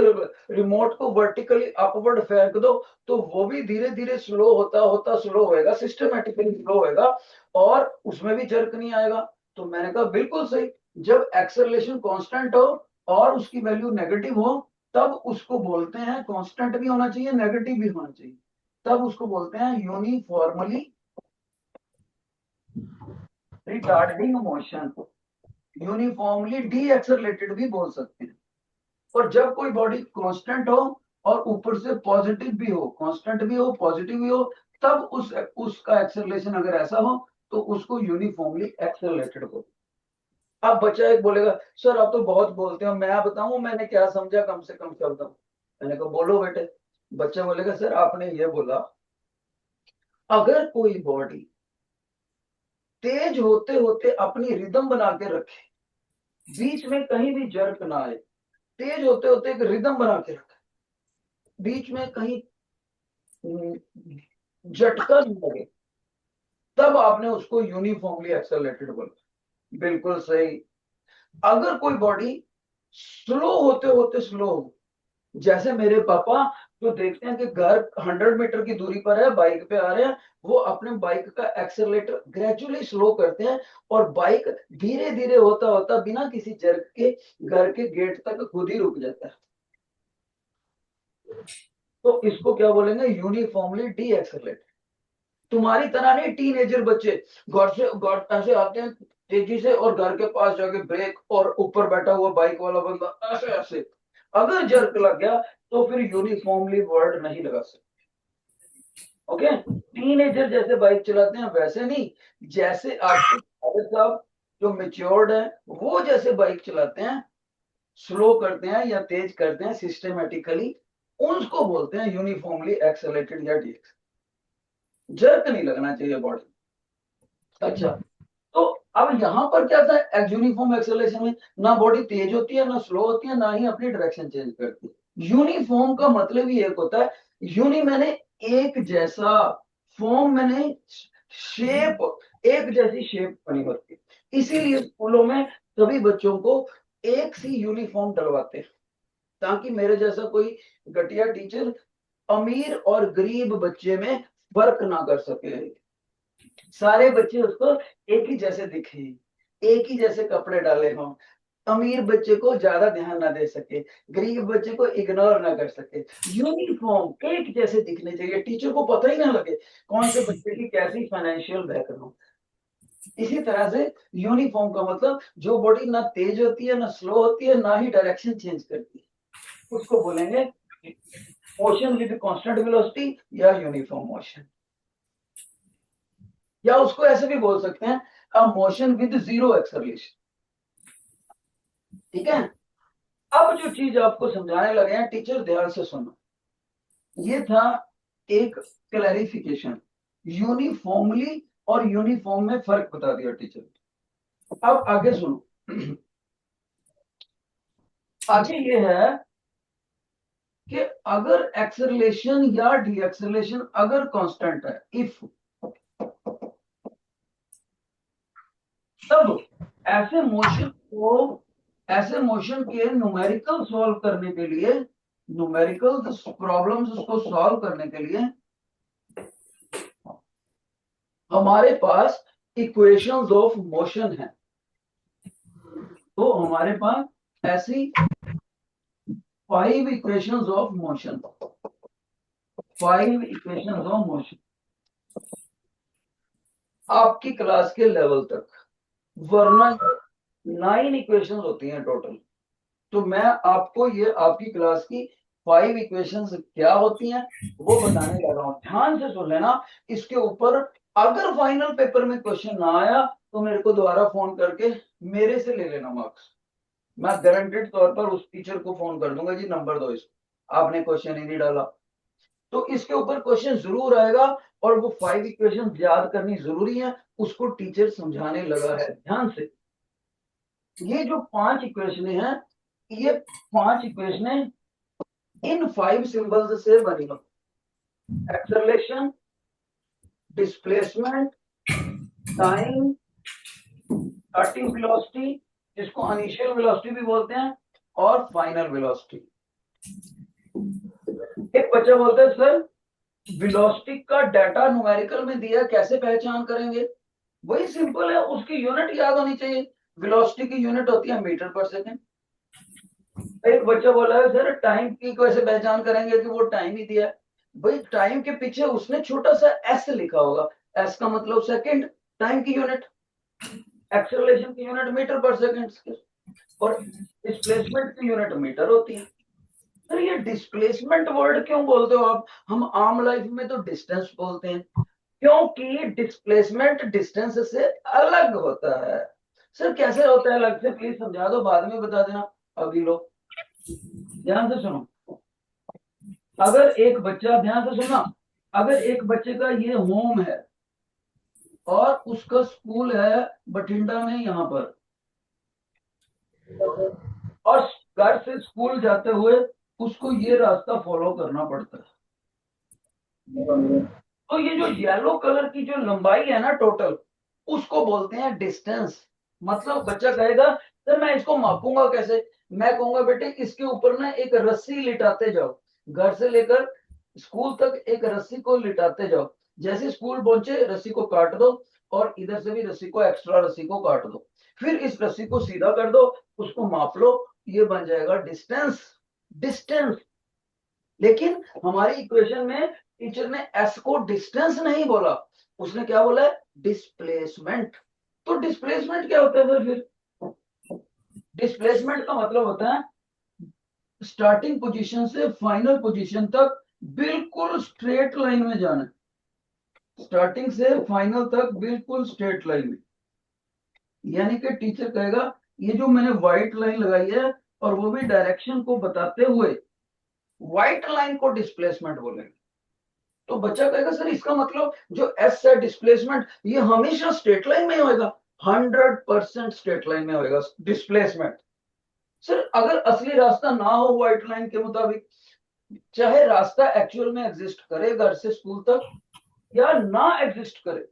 रिमोट को वर्टिकली अपवर्ड फेंक दो, तो वो भी धीरे धीरे स्लो होता होता स्लो होएगा, सिस्टमेटिकली स्लो होएगा, और उसमें भी जर्क नहीं आएगा। तो मैंने कहा बिल्कुल सही। जब एक्सेलरेशन कांस्टेंट हो और उसकी वैल्यू नेगेटिव हो, तब उसको बोलते हैं, कांस्टेंट भी होना चाहिए नेगेटिव भी होना चाहिए, तब उसको बोलते हैं uniformly retarding motion, uniformly D accelerated भी बोल सकते हैं। और जब कोई बॉडी कांस्टेंट हो और ऊपर से पॉजिटिव भी हो, कांस्टेंट भी हो पॉजिटिव भी हो, तब उसका एक्सेलरेशन अगर ऐसा हो तो उसको यूनिफॉर्मली एक्सेलरेटेड बोलते हैं। अब बच्चा एक बोलेगा सर आप तो बहुत बोलते हो, मैं बताऊं मैंने क्या समझा, कम से कम शब्द। मैंने कहा बोलो बेटे। बच्चा बोलेगा सर आपने ये बोला अगर कोई बॉडी तेज होते होते अपनी रिदम बना के रखे, बीच में कहीं भी जर्क ना आए, तेज होते होते एक रिदम बना के रखे, बीच में कहीं झटका नहीं लगे, तब आपने उसको यूनिफॉर्मली एक्सेलरेटेड बोला। बिल्कुल सही। अगर कोई बॉडी स्लो होते होते स्लो हो, जैसे मेरे पापा जो देखते हैं कि घर 100 मीटर की दूरी पर है, बाइक पे आ रहे हैं, वो अपने बाइक का एक्सेलरेटर ग्रेजुअली स्लो करते हैं, और बाइक धीरे धीरे होता होता बिना किसी जर्क के घर के गेट तक खुद ही रुक जाता है। तो इसको क्या बोलेंगे? Uniformly D accelerate. तुम्हारी तरह नहीं टीनेजर बच्चे घर ऐसे आते हैं तेजी से, और घर के पास जाके ब्रेक, और ऊपर बैठा हुआ बाइक वाला बंदा ऐसे ऐसे, अगर जर्क लग गया तो फिर यूनिफॉर्मली वर्ड नहीं लगा सकते। ओके, टीनेजर जैसे बाइक चलाते हैं वैसे नहीं, जैसे आपके फादर साहब जो मेच्योर्ड है वो जैसे बाइक चलाते हैं, स्लो करते हैं या तेज करते हैं सिस्टमेटिकली, उसको बोलते हैं यूनिफॉर्मली एक्सेलरेटेड या डीएक्स। जर्क नहीं लगना चाहिए बॉडी। अच्छा, तो अब यहां पर क्या था, यूनिफॉर्म एक्सेलरेशन में ना बॉडी तेज होती है ना स्लो होती है, ना ही अपनी डायरेक्शन चेंज करती है। यूनिफॉर्म का मतलब ही एक होता है, यूनि मैंने एक जैसा, फॉर्म मैंने शेप, एक जैसी शेप बनी होती है। इसीलिए स्कूलों में सभी बच्चों को एक सी यूनिफॉर्म डलवाते हैं, ताकि मेरे जैसा कोई घटिया टीचर अमीर और गरीब बच्चे में फर्क ना कर सके, सारे बच्चे उसको एक ही जैसे दिखे, एक ही जैसे कपड़े डाले हों, अमीर बच्चे को ज्यादा ध्यान ना दे सके, गरीब बच्चे को इग्नोर ना कर सके, यूनिफॉर्म एक जैसे दिखने चाहिए, टीचर को पता ही ना लगे कौन से बच्चे की कैसी फाइनेंशियल बैकग्राउंड। इसी तरह से यूनिफॉर्म का मतलब जो बॉडी ना तेज होती है ना स्लो होती है ना ही डायरेक्शन चेंज करती है, उसको बोलेंगे मोशन विद कांस्टेंट वेलोसिटी या यूनिफॉर्म मोशन, या उसको ऐसे भी बोल सकते हैं a motion with zero acceleration. ठीक है, अब जो चीज आपको समझाने लगे हैं टीचर ध्यान से सुनो, ये था एक क्लैरिफिकेशन, यूनिफॉर्मली और यूनिफॉर्म में फर्क बता दिया टीचर। अब आगे सुनो, आगे ये है कि अगर एक्सेलरेशन या डी एक्सेलरेशन अगर कांस्टेंट है, इफ, तब ऐसे मोशन को, ऐसे मोशन के न्यूमेरिकल सॉल्व करने के लिए, न्यूमेरिकल प्रॉब्लम्स उसको सॉल्व करने के लिए हमारे पास इक्वेशंस ऑफ मोशन है। तो हमारे पास ऐसी 5 equations of motion, 5 equations of motion आपकी क्लास के लेवल तक, वरना 9 इक्वेशंस होती हैं टोटल। तो मैं आपको ये आपकी क्लास की 5 इक्वेशंस क्या होती हैं वो बताने लगा हूं, ध्यान से सुन लेना। इसके ऊपर अगर फाइनल पेपर में क्वेश्चन ना आया तो मेरे को दोबारा फोन करके मेरे से ले लेना मार्क्स, मैं गारंटेड तौर पर उस टीचर को फोन कर दूंगा, जी नंबर दो इसको, आपने क्वेश्चन ही नहीं डाला। तो इसके ऊपर क्वेश्चन जरूर आएगा, और वो 5 इक्वेशन याद करनी जरूरी है, उसको टीचर समझाने लगा है ध्यान से। ये जो 5 इक्वेशन हैं, ये 5 इक्वेशन इन 5 सिंबल्स से बनी हो, acceleration, displacement, time, starting velocity जिसको इनिशियल वेलोसिटी भी बोलते हैं, और फाइनल वेलोसिटी। एक बच्चा बोलता है सर वेलोसिटी का डाटा न्यूमेरिकल में दिया, कैसे पहचान करेंगे? वही सिंपल है, उसकी यूनिट याद होनी चाहिए, वेलोसिटी की यूनिट होती है मीटर पर सेकंड। एक बच्चा बोला है सर टाइम की कैसे पहचान करेंगे कि वो टाइम ही दिया है? भाई टाइम के पीछे उसने छोटा सा एस लिखा होगा, एस का मतलब सेकंड, टाइम की यूनिट, एक्सेलरेशन की यूनिट मीटर पर सेकंड, और डिस्प्लेसमेंट की यूनिट मीटर होती है। सर ये डिस्प्लेसमेंट वर्ड क्यों बोलते हो आप? हम आम लाइफ में तो डिस्टेंस बोलते हैं, क्योंकि डिस्प्लेसमेंट डिस्टेंस से अलग होता है। सर कैसे होता है अलग से, प्लीज समझा दो, बाद में बता देना। अभी लोग ध्यान से सुनो, अगर एक बच्चा, ध्यान से सुनना, अगर एक बच्चे का ये होम है और उसका स्कूल है बठिंडा में यहाँ पर, और घर से स्कूल जाते हुए उसको ये रास्ता फॉलो करना पड़ता है, तो ये जो येलो कलर की जो लंबाई है ना टोटल, उसको बोलते हैं डिस्टेंस। मतलब बच्चा कहेगा सर मैं इसको मापूंगा कैसे? मैं कहूंगा बेटे इसके ऊपर ना एक रस्सी लिटाते जाओ, घर से लेकर स्कूल तक एक रस्सी को लिटाते जाओ, जैसे स्कूल पहुंचे रस्सी को काट दो, और इधर से भी रस्सी को, एक्स्ट्रा रस्सी को काट दो, फिर इस रस्सी को सीधा कर दो, उसको माप लो, ये बन जाएगा डिस्टेंस। डिस्टेंस, लेकिन हमारी इक्वेशन में टीचर ने एस को डिस्टेंस नहीं बोला, उसने क्या बोला? डिस्प्लेसमेंट। तो डिस्प्लेसमेंट क्या होता है फिर? डिस्प्लेसमेंट का मतलब होता है स्टार्टिंग पोजीशन से फाइनल पोजीशन तक बिल्कुल स्ट्रेट लाइन में जाना, स्टार्टिंग से फाइनल तक बिल्कुल स्ट्रेट लाइन में। यानी कि टीचर कहेगा ये जो मैंने व्हाइट लाइन लगाई है, और वो भी डायरेक्शन को बताते हुए, व्हाइट लाइन को डिस्प्लेसमेंट बोलेंगे। तो बच्चा कहेगा सर इसका मतलब जो एस है डिस्प्लेसमेंट, ये हमेशा स्ट्रेट लाइन में होएगा? 100% स्ट्रेट लाइन में होएगा डिस्प्लेसमेंट। सर अगर असली रास्ता ना हो व्हाइट लाइन के मुताबिक, चाहे रास्ता एक्चुअल में एग्जिस्ट करे घर से स्कूल तक या ना एग्जिस्ट करे,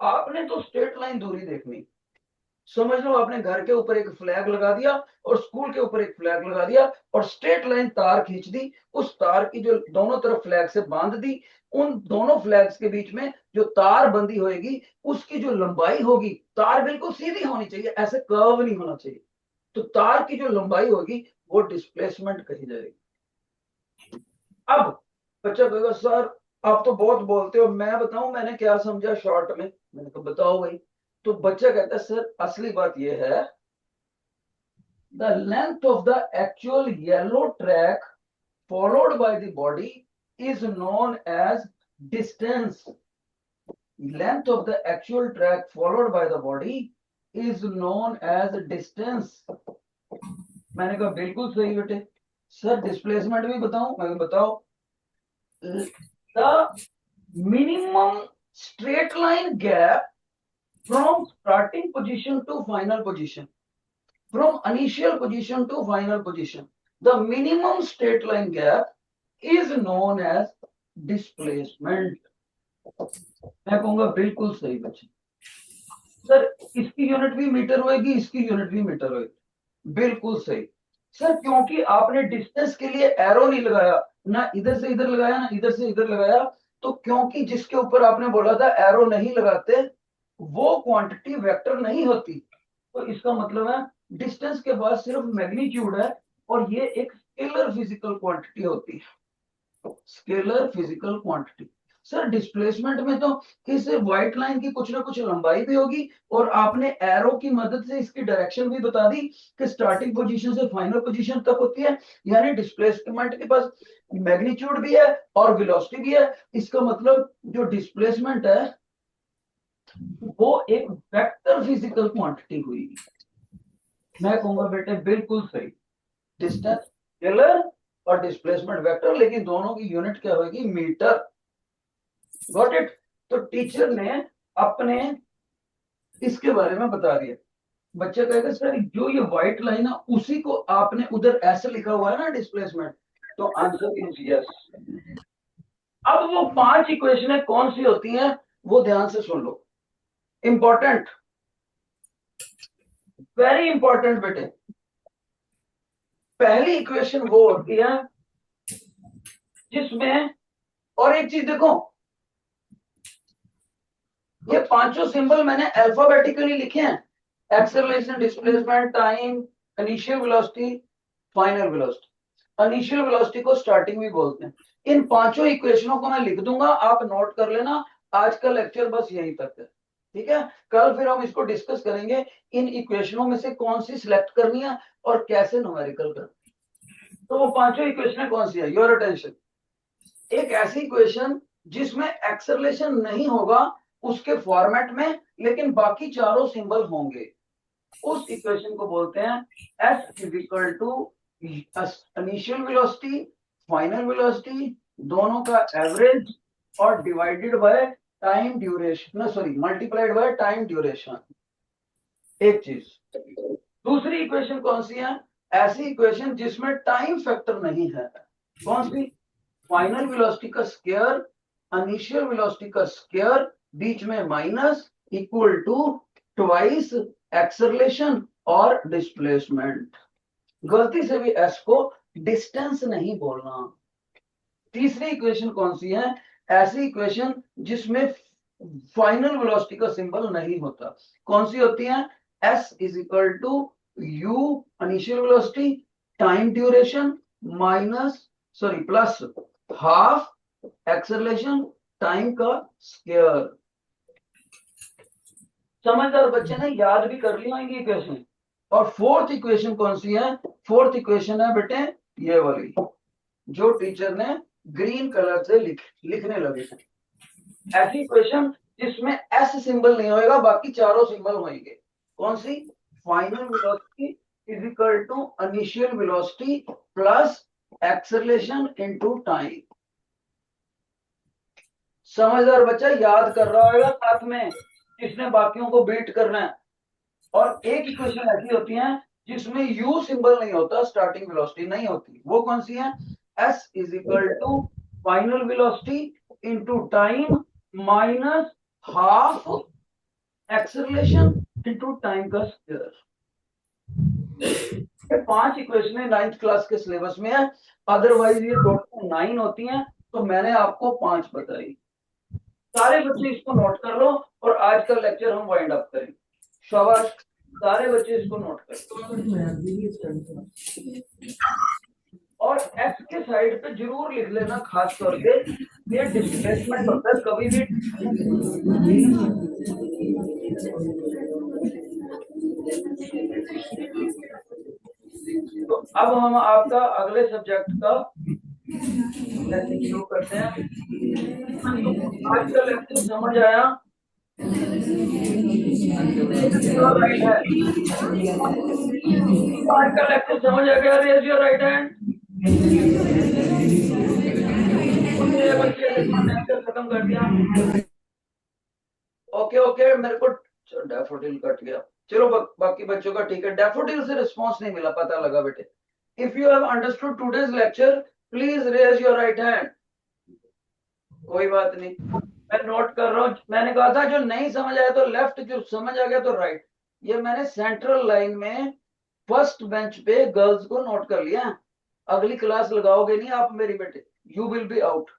आपने तो स्ट्रेट लाइन दूरी देखनी। समझ लो आपने घर के ऊपर एक फ्लैग लगा दिया और स्कूल के ऊपर एक फ्लैग लगा दिया और स्ट्रेट लाइन तार खींच दी, उस तार की जो दोनों तरफ फ्लैग से बांध दी, उन दोनों फ्लैग्स के बीच में जो तार बंदी होगी उसकी जो लंबाई होगी, तार बिल्कुल सीधी होनी चाहिए, ऐसे कर्व नहीं होना चाहिए। तो तार की जो लंबाई होगी वो डिस्प्लेसमेंट कही जाएगी। अब बच्चा कहेगा सर आप तो बहुत बोलते हो, मैं बताऊं मैंने क्या समझा शॉर्ट में। मैंने कहा बताओ भाई। तो बच्चा कहता है सर असली बात यह है, the length of the actual yellow track followed by the body is known as distance. Length of the actual track followed by the body is known as distance. मैंने कहा बिल्कुल सही बेटे। सर डिस्प्लेसमेंट भी बताऊं? मैं बताओ। The minimum straight line gap from starting position to final position, from initial position to final position, the minimum straight line gap is known as displacement. मैं कहूंगा बिल्कुल सही बच्चे। सर इसकी यूनिट भी मीटर होएगी, इसकी यूनिट भी मीटर होएगी, बिल्कुल सही। सर क्योंकि आपने डिस्टेंस के लिए एरो नहीं लगाया, ना इधर से इधर लगाया ना इधर से इधर लगाया, तो क्योंकि जिसके ऊपर आपने बोला था एरो नहीं लगाते वो क्वांटिटी वेक्टर नहीं होती, तो इसका मतलब है डिस्टेंस के बाद सिर्फ मैग्नीट्यूड है और ये एक स्केलर फिजिकल क्वांटिटी होती है, scalar physical quantity. Sir displacement में तो इस व्हाइट लाइन की कुछ ना कुछ लंबाई भी होगी और आपने एरो की मदद से इसकी डायरेक्शन भी बता दी कि स्टार्टिंग पोजीशन से फाइनल पोजीशन तक होती है, यानी डिस्प्लेसमेंट के पास मैग्नीट्यूड भी है और वेलोसिटी भी है। इसका मतलब जो डिस्प्लेसमेंट है वो एक वेक्टर फिजिकल क्वांटिटी हुई। मैं कहूंगा बेटे बिल्कुल सही। डिस्टेंस स्केलर और डिस्प्लेसमेंट वेक्टर, लेकिन दोनों की यूनिट क्या होगी? मीटर। Got it? तो टीचर ने अपने इसके बारे में बता दिया। बच्चा कहेगा सर जो ये व्हाइट लाइन है उसी को आपने उधर ऐसे लिखा हुआ है ना डिस्प्लेसमेंट, तो आंसर इज यस। अब वो 5 इक्वेशनें कौन सी होती हैं वो ध्यान से सुन लो, इंपॉर्टेंट, वेरी इंपॉर्टेंट बेटे। पहली इक्वेशन वो होती है जिसमें, और एक चीज देखो, ये पांचों सिंबल मैंने अल्फाबेटिकली लिखे हैं, acceleration, displacement, time, initial velocity, final velocity. Initial velocity को स्टार्टिंग भी बोलते हैं। इन पांचों इक्वेशनों को मैं लिख दूंगा, आप नोट कर लेना। आज का लेक्चर बस यहीं तक है, ठीक है? कल फिर हम इसको डिस्कस करेंगे इन इक्वेशनों में से कौन सी सिलेक्ट करनी है और कैसे न्यूमेरिकल करनी है। तो वो पांचों इक्वेशनें कौन सी है? Your attention. एक ऐसी इक्वेशन जिसमें एक्सेलरेशन नहीं होगा उसके फॉर्मेट में, लेकिन बाकी चारों सिंबल होंगे, उस इक्वेशन को बोलते हैं S is equal to initial velocity, final velocity, दोनों का एवरेज और डिवाइडेड बाय टाइम ड्यूरेशन, ना sorry multiplied by time duration. एक चीज। दूसरी इक्वेशन कौन सी है? ऐसी इक्वेशन जिसमें टाइम फैक्टर नहीं है। कौन सी? फाइनल वेलोसिटी का स्क्वायर, इनिशियल वेलोसिटी का स्क्वायर, बीच में minus, equal to twice acceleration और डिस्प्लेसमेंट। गलती से भी एस को डिस्टेंस नहीं बोलना। तीसरी इक्वेशन कौन सी है? ऐसी इक्वेशन जिसमें फाइनल वेलोसिटी का सिंबल नहीं होता। कौन सी होती है? S is equal to u initial velocity, time duration minus sorry plus half acceleration, time का स्क्वायर। समझदार बच्चे ने याद भी कर ली होंगी इक्वेशन। और फोर्थ इक्वेशन कौन सी है? फोर्थ इक्वेशन है बेटे ये वाली, जो टीचर ने ग्रीन कलर से लिखने लगे थे। ऐसी इक्वेशन जिसमें एस सिंबल नहीं होएगा, बाकी चारों सिंबल होंगे। कौन सी? Final velocity is equal to initial velocity plus acceleration into time. समझदार बच्चा याद कर रहा होगा साथ में, जिसने बाकियों को बीट करना है। और एक इक्वेशन ऐसी होती है जिसमें u सिंबल नहीं होता, स्टार्टिंग वेलोसिटी नहीं होती, वो कौन सी है? s is equal to final velocity into time minus half acceleration into time का स्क्वायर। ये 5 इक्वेशन 9th क्लास के सिलेबस में है, अदरवाइज ये टोटल 9 होती हैं, तो मैंने आपको 5 बताई। सारे बच्चे इसको नोट कर लो और आज का लेक्चर हम वाइंड अप करें। शाबाश, सारे बच्चे इसको नोट कर और एक्स के साइड पे जरूर लिख लेना, खास तौर पे ये डिस्प्लेसमेंट होता है कभी भी। तो अब हम आपका अगले सब्जेक्ट का लेक्चर शुरू करते हैं। आज का लेक्चर समझ आया? आज का लेक्चर समझ आ गया? Raise your right hand. Lecture खत्म कर दिया। ओके ओके, मेरे को डैफोडिल कट गया। चलो बाकी बच्चों का ठीक है। डैफोडिल से रिस्पॉन्स नहीं मिला, पता लगा बेटे। If you have understood today's lecture please raise your right hand. कोई बात नहीं, मैं नोट कर रहा हूं। मैंने कहा था जो नहीं समझ आया तो लेफ्ट, जो समझ आ गया तो राइट। ये मैंने सेंट्रल लाइन में फर्स्ट बेंच पे गर्ल्स को नोट कर लिया। अगली क्लास लगाओगे नहीं आप मेरी बेटे, you will be out.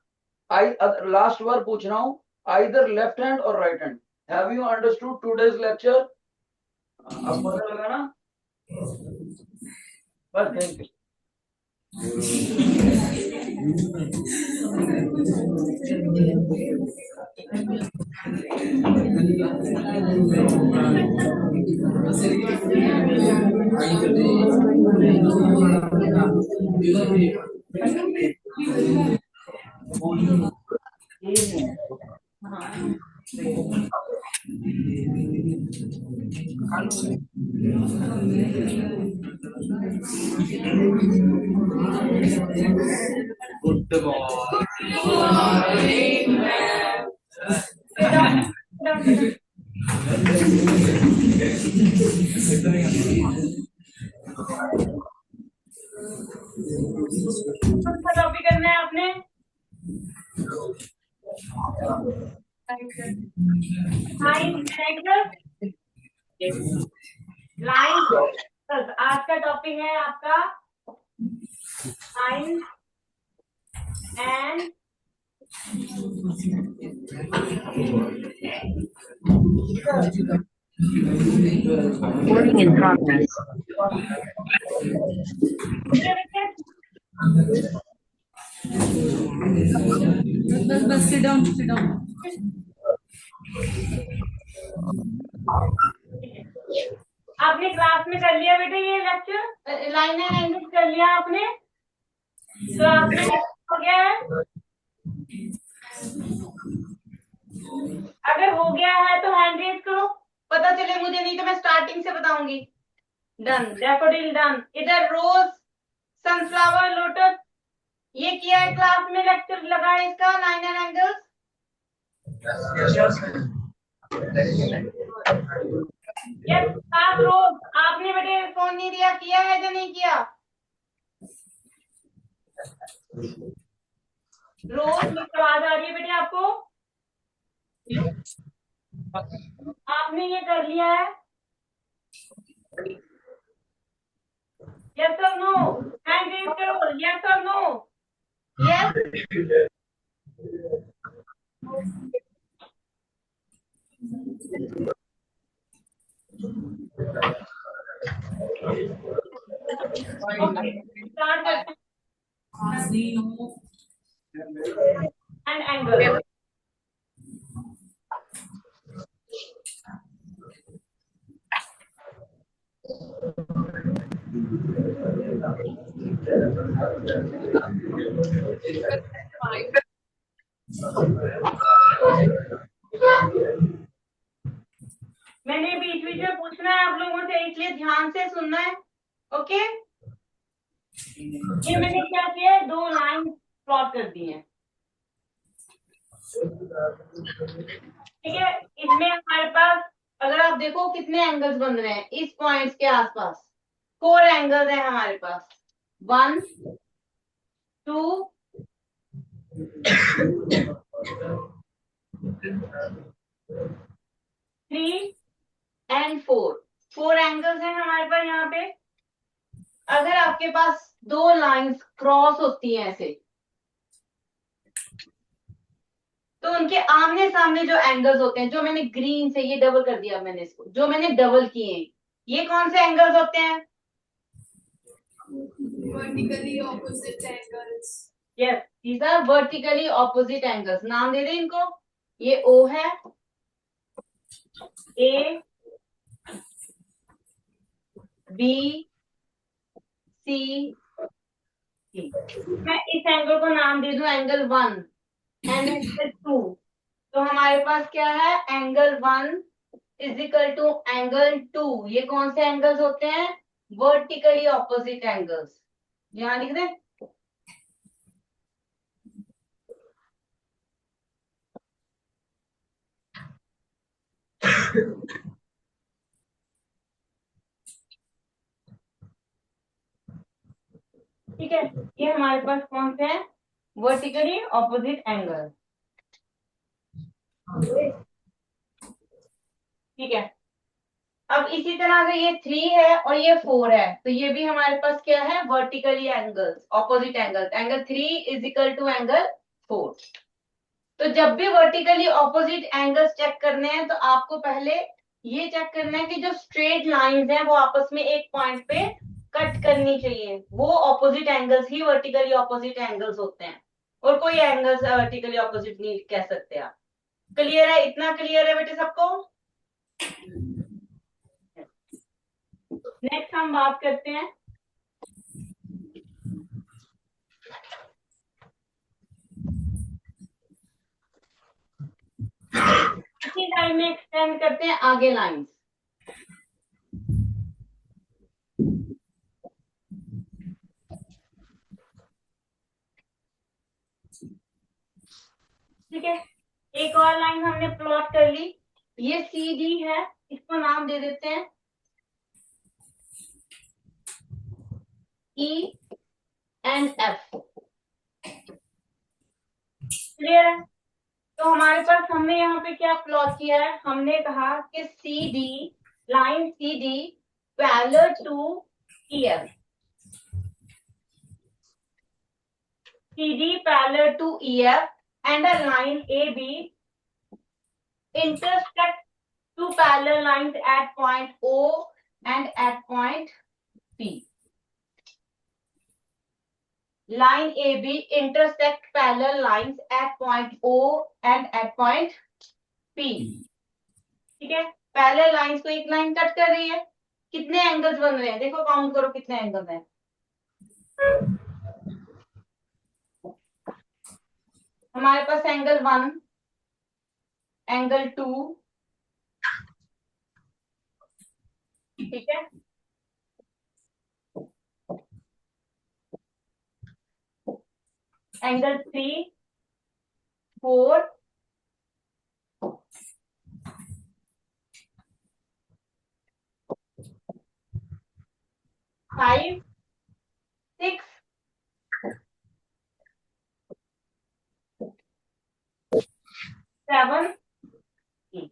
I last बार पूछ रहा हूं, आइदर लेफ्ट हैंड और right hand. Have you understood today's lecture? अब पता लगा ना? बस, थैंक यू। कौन सा टॉपिक करना है आपने? लाइन। आज का टॉपिक है आपका line and Recording in progress. बस sit down, sit down. आपने क्लास में कर लिया बेटे ये लेक्चर? लाइन एंड एंगल कर लिया आपने? क्लास में हो गया है? अगर हो गया है तो हैंड रेज करो, पता चले मुझे, नहीं तो मैं स्टार्टिंग से बताऊंगी। Done, daffodil done. इधर रोज, सनफ्लावर, लोटस, ये किया है क्लास में, लेक्चर लगा है इसका लाइन एंड एंगल्स। यस, सात रोज। आपने बेटे फोन नहीं दिया, किया है या नहीं किया? रोज में आवाज आ रही है बेटे आपको? आपने ये कर लिया है? यस और नो? हैंड रेज करो, यस और नो? यस। स्टार्ट करते हैं। And angle. मैंने बीच बीच में पूछना है आप लोगों से, इसलिए ध्यान से सुनना है। ओके, ये मैंने क्या किया है, दो लाइन प्लॉट कर दी है। ठीक है, इसमें हमारे पास अगर आप देखो कितने एंगल्स बन रहे हैं इस पॉइंट्स के आसपास, 4 एंगल्स हैं हमारे पास, 1 2 3 एंड 4 एंगल्स हैं हमारे पास यहाँ पे। अगर आपके पास दो लाइंस क्रॉस होती हैं ऐसे, तो उनके आमने सामने जो एंगल्स होते हैं, जो मैंने ग्रीन से, ये डबल कर दिया मैंने इसको, जो मैंने डबल किए हैं, ये कौन से एंगल्स होते हैं? Vertically opposite angles. Yes, these are vertically opposite angles. नाम दे दें इनको, ये O है, A B C D। मैं इस एंगल को नाम दे दूं एंगल 1 एंड एंगल 2। तो हमारे पास क्या है, angle 1 is equal to angle 2। ये कौन से एंगल्स होते हैं? Vertically opposite angles. यहां लिख दें, ठीक है। ये हमारे पास कौन से हैं? वर्टिकली ऑपोजिट एंगल, ठीक है। अब इसी तरह से ये 3 है और ये 4 है, तो ये भी हमारे पास क्या है? Vertically angles, opposite angles. Angle 3 is equal to angle 4। तो जब भी वर्टिकली ऑपोजिट एंगल्स चेक करने हैं, तो आपको पहले ये चेक करना है कि जो स्ट्रेट लाइंस हैं वो आपस में एक पॉइंट पे कट करनी चाहिए। वो ऑपोजिट एंगल्स ही वर्टिकली ऑपोजिट एंगल्स होते हैं, और कोई एंगल्स वर्टिकली ऑपोजिट नहीं कह सकते आप। क्लियर है? इतना क्लियर है बेटे सबको? नेक्स्ट हम बात करते हैं इसी लाइन में एक्सटेंड करते हैं आगे लाइंस। ठीक है, एक और लाइन हमने प्लॉट कर ली। ये CD है, इसको नाम दे देते हैं E एंड F। क्लियर है? तो हमारे पास हमने यहाँ पे क्या प्लॉट किया है? हमने कहा कि CD, line CD parallel to EF, CD parallel to EF and a line AB intersect two parallel lines at point O and at point P. Line AB intersect parallel lines at point O and at point P. ठीक है, parallel lines को एक line cut कर रही है, कितने angles बन रहे हैं? देखो काउंट करो कितने एंगल्स हैं। हमारे पास एंगल 1, एंगल 2, ठीक है, एंगल 3, 4, 5, 6, 7, 8।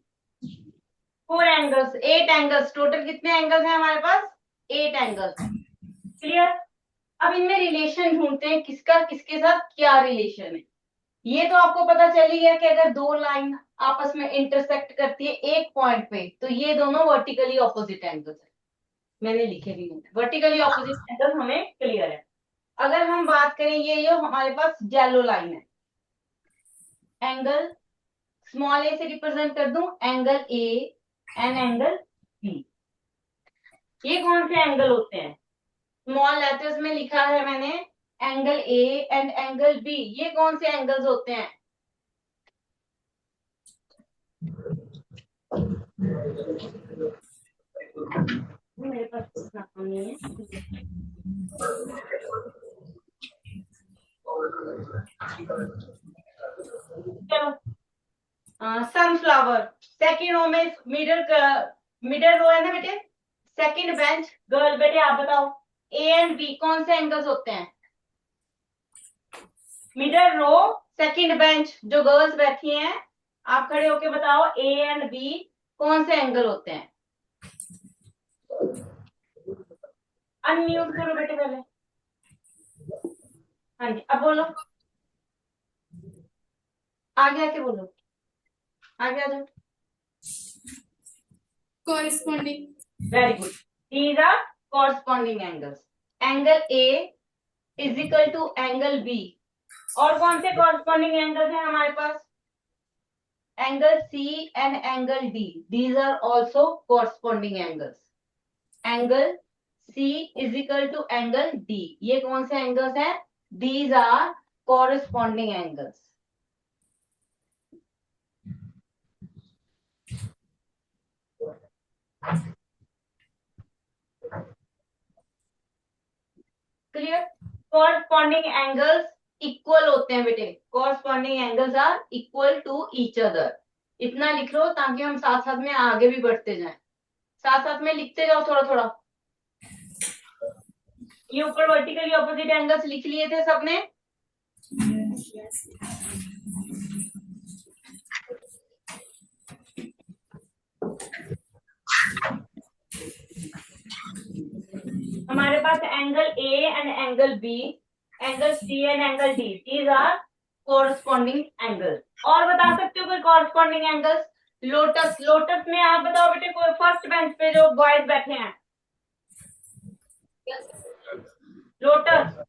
4 angles, 8 angles. टोटल कितने एंगल्स हैं हमारे पास? 8 एंगल्स। क्लियर? अब इनमें रिलेशन ढूंढते हैं, किसका किसके साथ क्या रिलेशन है। ये तो आपको पता चल ही गया कि अगर दो लाइन आपस में इंटरसेक्ट करती है एक पॉइंट पे, तो ये दोनों वर्टिकली ऑपोजिट एंगल्स है। मैंने लिखे भी नहीं, वर्टिकली ऑपोजिट एंगल हमें क्लियर है। अगर हम बात करें, ये हमारे पास येलो लाइन है, एंगल स्मॉल ए से रिप्रेजेंट कर दूं, angle A and angle B. ये कौन से एंगल होते हैं? स्मॉल लेटर्स में लिखा है मैंने, angle A and angle B. ये कौन से एंगल्स होते हैं? मेरे पास इतना नहीं है। चलो, सनफ्लावर सेकेंड रो में मिडल रो है ना बेटे, सेकंड बेंच गर्ल, बेटे आप बताओ ए एंड बी कौन से एंगल्स होते हैं? मिडल रो सेकंड बेंच जो गर्ल्स बैठी हैं, आप खड़े होके बताओ ए एंड बी कौन से एंगल होते हैं? अनम्यूट करो बेटे पहले। हाँ जी, अब बोलो, आगे आके बोलो, आगे आ जाओ। corresponding. Very good, these are corresponding angles. Angle A is equal to angle B. और कौन से कॉरस्पॉन्डिंग एंगल्स हैं हमारे पास? Angle C and angle D, these are also corresponding angles. Angle C is equal to angle D, ये कौन से angles हैं? These are corresponding angles. Clear? Corresponding angles equal होते हैं बेटे, corresponding angles are equal to each other. इतना लिख लो ताकि हम साथ साथ में आगे भी बढ़ते जाएं। साथ साथ में लिखते जाओ थोड़ा थोड़ा। ये ऊपर वर्टिकली ऑपोजिट एंगल्स लिख लिए थे सबने? हमारे पास angle A and angle B, angle C and angle D, these are corresponding angles. और बता सकते हो कोई कॉरस्पॉन्डिंग एंगल्स? लोटस, लोटस में आप बताओ बेटे, कोई फर्स्ट बेंच पे जो बॉयज बैठे हैं, लोटस,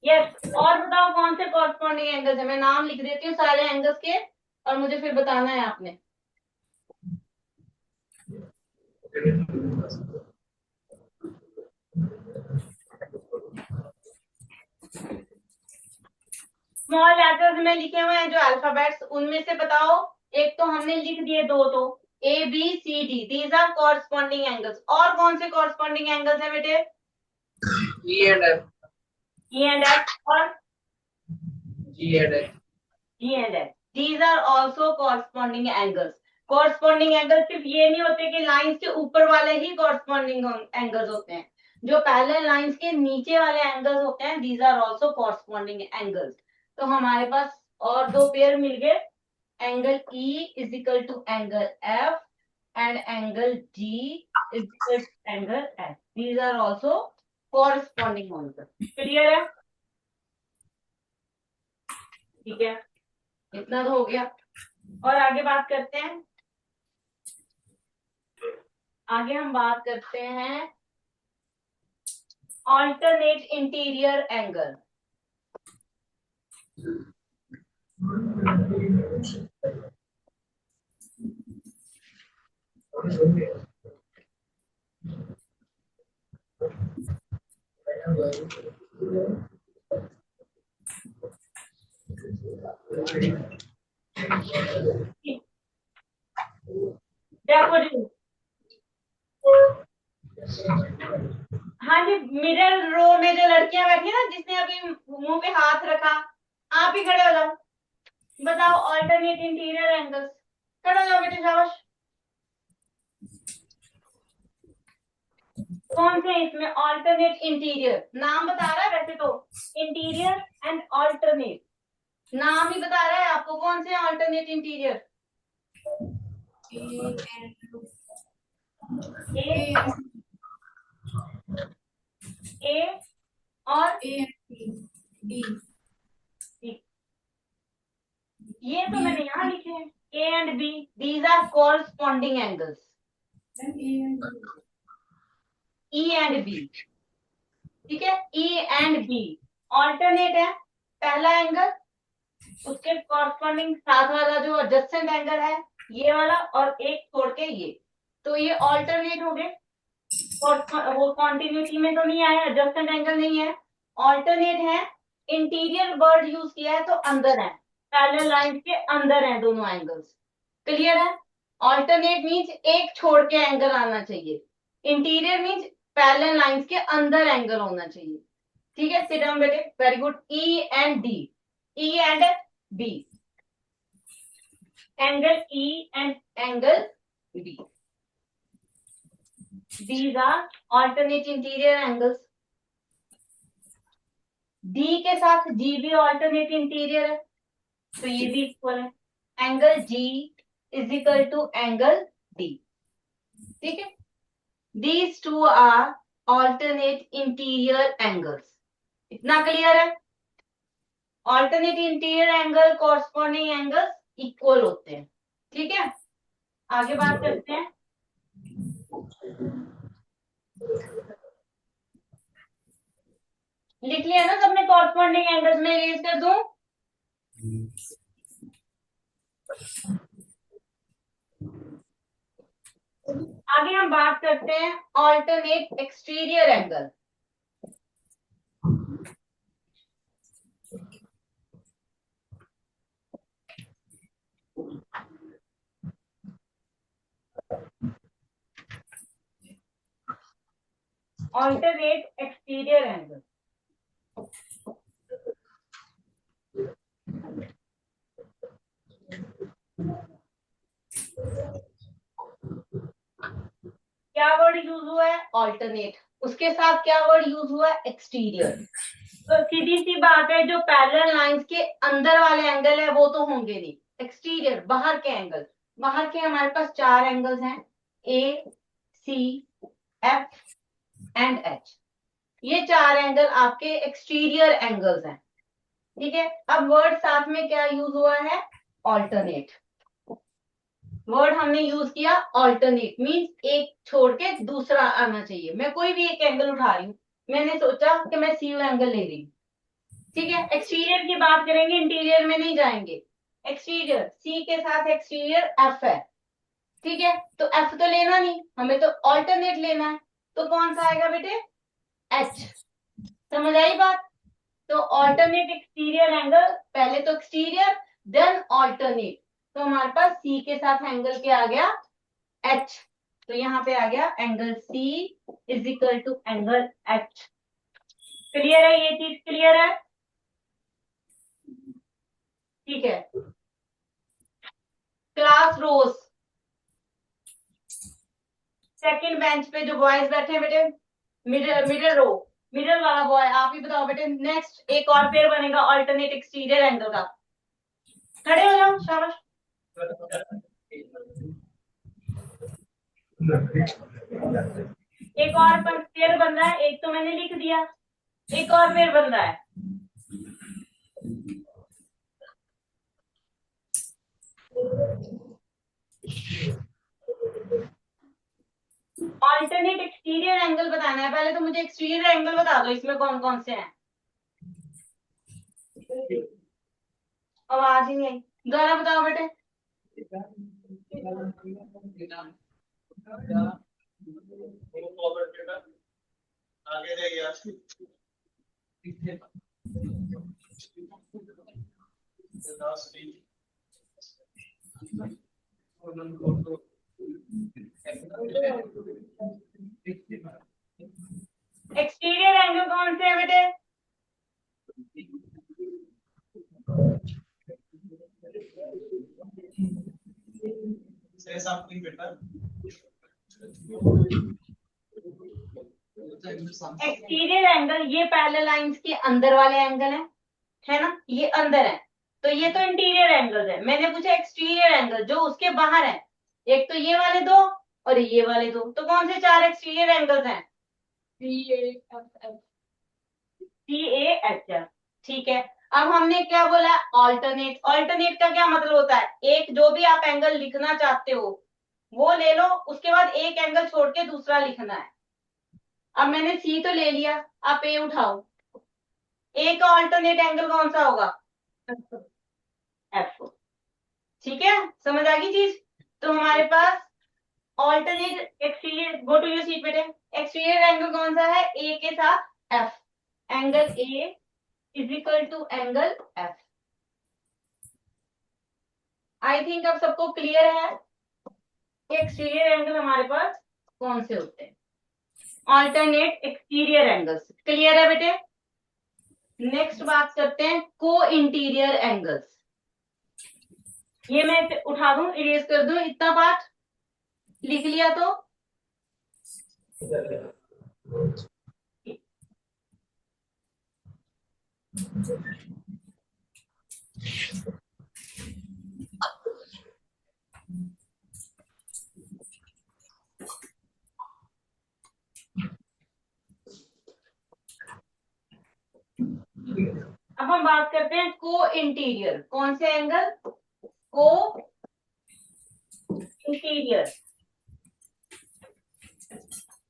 यस। और बताओ कौन से कॉरस्पॉन्डिंग एंगल्स है? मैं नाम लिख देती हूँ सारे एंगल्स के और मुझे फिर बताना है आपने। स्मॉल लेटर्स में लिखे हुए हैं जो अल्फाबेट्स, उनमें से बताओ। एक तो हमने लिख दिए, दो तो A B C D, these are corresponding angles. और कौन से कॉरस्पॉन्डिंग एंगल्स है बेटे? E and F. E and F और G and H. G and F, these are also corresponding angles. Corresponding angle सिर्फ ये नहीं होते कि लाइंस के ऊपर वाले ही कॉरस्पॉन्डिंग एंगल्स होते हैं, जो पहले लाइंस के नीचे वाले एंगल्स होते हैं, these are also corresponding angles. तो हमारे पास और दो पेयर मिल गए, angle E is equal to angle F and angle G is equal to angle F. These are also corresponding angles. Clear है? ठीक है, इतना तो हो गया। और आगे बात करते हैं, आगे हम बात करते हैं alternate interior angle। हाँ जी, मिडल रो में जो लड़कियां बैठी है ना, जिसने अभी मुंह पे हाथ रखा, आप ही खड़े हो जाओ, बताओ ऑल्टरनेट इंटीरियर एंगल्स। खड़े हो जाओ बेटे, शाबाश। कौन से इसमें ऑल्टरनेट इंटीरियर? नाम बता रहा है वैसे तो, इंटीरियर एंड ऑल्टरनेट, नाम ही बता रहा है आपको कौन से ऑल्टरनेट इंटीरियर। ए और ये तो मैंने यहाँ लिखे हैं, A and B, these are corresponding angles. E and B, ठीक है, ई एंड बी ऑल्टरनेट है पहला एंगल, उसके कॉरस्पॉन्डिंग साथ वाला जो एडजेसेंट एंगल है ये वाला, और एक छोड़ के ये, तो ये ऑल्टरनेट हो गए। वो कॉन्टिन्यूटी में तो नहीं आया, एडजेसेंट एंगल नहीं है, ऑल्टरनेट है। इंटीरियर वर्ड यूज किया है तो अंदर है, पैरेलल लाइन के अंदर है दोनों एंगल्स। क्लियर है? ऑल्टरनेट मीन्स एक छोड़ के एंगल आना चाहिए, इंटीरियर मीन्स पैरेलल लाइंस के अंदर एंगल होना चाहिए। ठीक है, सिट डाउन बेटे, very good. E and D, E and B, angle E and angle B. These are alternate interior angles. D के साथ जी भी ऑल्टरनेट इंटीरियर है, तो ये भी इक्वल है। Angle G is equal to angle D. ठीक है, these two are alternate interior angles. इतना क्लियर है? Alternate interior angle corresponding angles equal होते हैं। ठीक है, आगे बात करते हैं। लिख लिया ना सबने कॉरस्पॉन्डिंग एंगल्स? में इरेज कर दूं? आगे हम बात करते हैं alternate exterior angle. Alternate exterior angle, क्या वर्ड यूज हुआ है? ऑल्टरनेट। उसके साथ क्या वर्ड यूज हुआ है? एक्सटीरियर। तो सीधी सी बात है, जो पैरेलल लाइंस के अंदर वाले एंगल है वो तो होंगे नहीं। एक्सटीरियर, बाहर के एंगल। बाहर के हमारे पास 4 एंगल्स हैं, ए, सी, एफ एंड एच। ये 4 एंगल आपके एक्सटीरियर एंगल्स हैं। ठीक है, अब वर्ड साथ में क्या यूज हुआ है? ऑल्टरनेट। वर्ड हमने यूज किया ऑल्टरनेट, मींस एक छोड़ के दूसरा आना चाहिए। मैं कोई भी एक एंगल उठा रही हूँ, मैंने सोचा कि मैं सी एंगल ले रही हूँ। ठीक है, एक्सटीरियर की बात करेंगे, इंटीरियर में नहीं जाएंगे। एक्सटीरियर, सी के साथ एक्सटीरियर एफ है। ठीक है, तो एफ तो लेना नहीं, हमें तो ऑल्टरनेट लेना है। तो कौन सा आएगा बेटे? एच। समझ आई बात? तो ऑल्टरनेट एक्सटीरियर एंगल, पहले तो एक्सटीरियर देन ऑल्टरनेट। तो हमारे पास सी के साथ एंगल क्या आ गया? एच। तो यहाँ पे आ गया angle C is equal to angle H. Clear है? ये चीज क्लियर है? ठीक है, क्लास रोज, सेकंड बेंच पे जो बॉयज बैठे हैं बेटे, मिडिल रो, मिडिल वाला बॉय, आप ही बताओ बेटे। नेक्स्ट एक और पेयर बनेगा ऑल्टरनेट एक्सटीरियर एंगल का। खड़े हो जाओ, शाबाश। एक और पेयर बन रहा है, एक तो मैंने लिख दिया, एक और पेयर बन रहा है। ऑल्टरनेट एक्सटीरियर एंगल बताना है। पहले तो मुझे एक्सटीरियर एंगल बता दो, इसमें कौन कौन से हैं? आवाज ही नहीं आई, दोबारा बताओ बेटे। एक्सटीरियर एंगल कौन से है बेटे? एक्सटीरियर एंगल ये पैरेलल लाइंस के अंदर वाले एंगल है ना, ये अंदर है। तो ये तो इंटीरियर एंगल है। मैंने पूछा एक्सटीरियर एंगल जो उसके बाहर है, एक तो ये वाले दो और ये वाले दो। तो कौन से 4 एक्सटीरियर एंगल्स हैं? सी ए एच एफ। ठीक है, अब हमने क्या बोला? ऑल्टरनेट। ऑल्टरनेट का क्या मतलब होता है? एक जो भी आप एंगल लिखना चाहते हो वो ले लो, उसके बाद एक एंगल छोड़ के दूसरा लिखना है। अब मैंने सी तो ले लिया, आप ए उठाओ। ए का ऑल्टरनेट एंगल कौन सा होगा? एफ। ठीक है, समझ आ गई चीज? तो हमारे पास alternate exterior, go to your seat बेटे। एक्सटीरियर एंगल कौन सा है? ए के साथ F. Angle A is equal to angle F. I think अब सबको क्लियर है कि एक्सटीरियर एंगल हमारे पास कौन से होते हैं। ऑल्टरनेट एक्सटीरियर एंगल्स क्लियर है बेटे? नेक्स्ट बात करते हैं को इंटीरियर एंगल्स। ये मैं उठा दूं, इरेज कर दूं, इतना पार्ट लिख लिया तो अब हम बात करते हैं को इंटीरियर। कौन से एंगल? को इंटीरियर।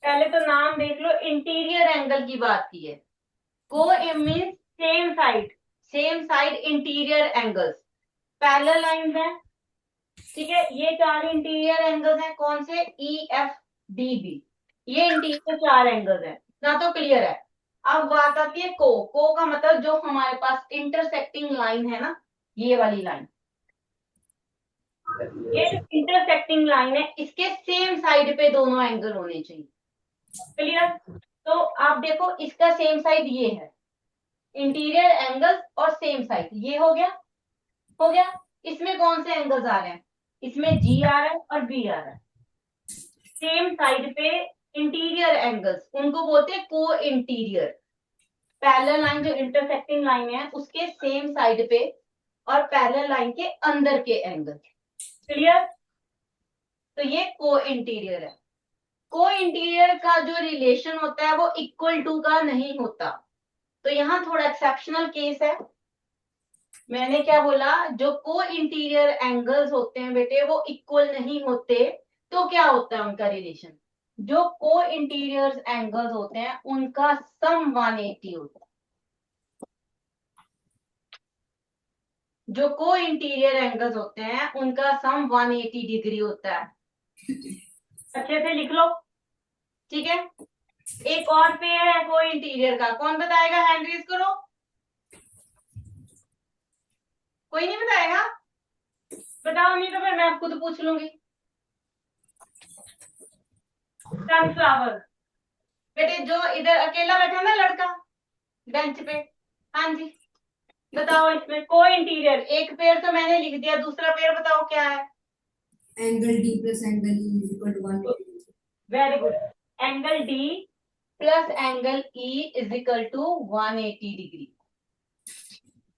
पहले तो नाम देख लो, इंटीरियर एंगल की बात की है। को means same side interior angles. Parallel lines हैं, ठीक है। ये 4 इंटीरियर एंगल्स हैं। कौन से? EFDB। ये इंटीरियर 4 एंगल्स हैं ना, तो क्लियर है। अब बात आती है को का मतलब जो हमारे पास इंटरसेक्टिंग लाइन है ना, ये वाली लाइन, ये जो इंटरसेक्टिंग लाइन है, इसके सेम साइड पे दोनों एंगल होने चाहिए। क्लियर? तो आप देखो, इसका सेम साइड ये है, इंटीरियर एंगल्स और सेम साइड ये हो गया। हो गया। इसमें कौन से एंगल्स आ रहे हैं? इसमें G आ रहा है और B आ रहा है। सेम साइड पे इंटीरियर एंगल्स, उनको बोलते हैं को इंटीरियर। पैरेलल लाइन जो इंटरसेक्टिंग लाइन है उसके सेम साइड पे और पैरेलल लाइन के अंदर के एंगल। क्लियर? तो ये को इंटीरियर है। को इंटीरियर का जो रिलेशन होता है वो इक्वल टू का नहीं होता। तो यहाँ थोड़ा एक्सेप्शनल केस है। मैंने क्या बोला? जो को इंटीरियर एंगल्स होते हैं बेटे वो इक्वल नहीं होते। तो क्या होता है उनका रिलेशन? जो को इंटीरियर एंगल्स होते हैं उनका सम 180 होता है। जो को इंटीरियर एंगल्स होते हैं उनका सम 180 डिग्री होता है। अच्छे से लिख लो, ठीक है। एक और पेयर है को इंटीरियर का, कौन बताएगा? हैंड रेज करो। कोई नहीं बताएगा? बताओ, नहीं तो फिर मैं खुद पूछ लूंगी। सनफ्लावर। बेटे जो इधर अकेला बैठा ना लड़का बेंच पे, हाँ जी, बताओ इसमें को इंटीरियर। एक पेयर तो मैंने लिख दिया, दूसरा पेयर बताओ क्या है? Angle D plus angle E is equal to 180. Very good. Angle D plus angle E is equal to 180 degree.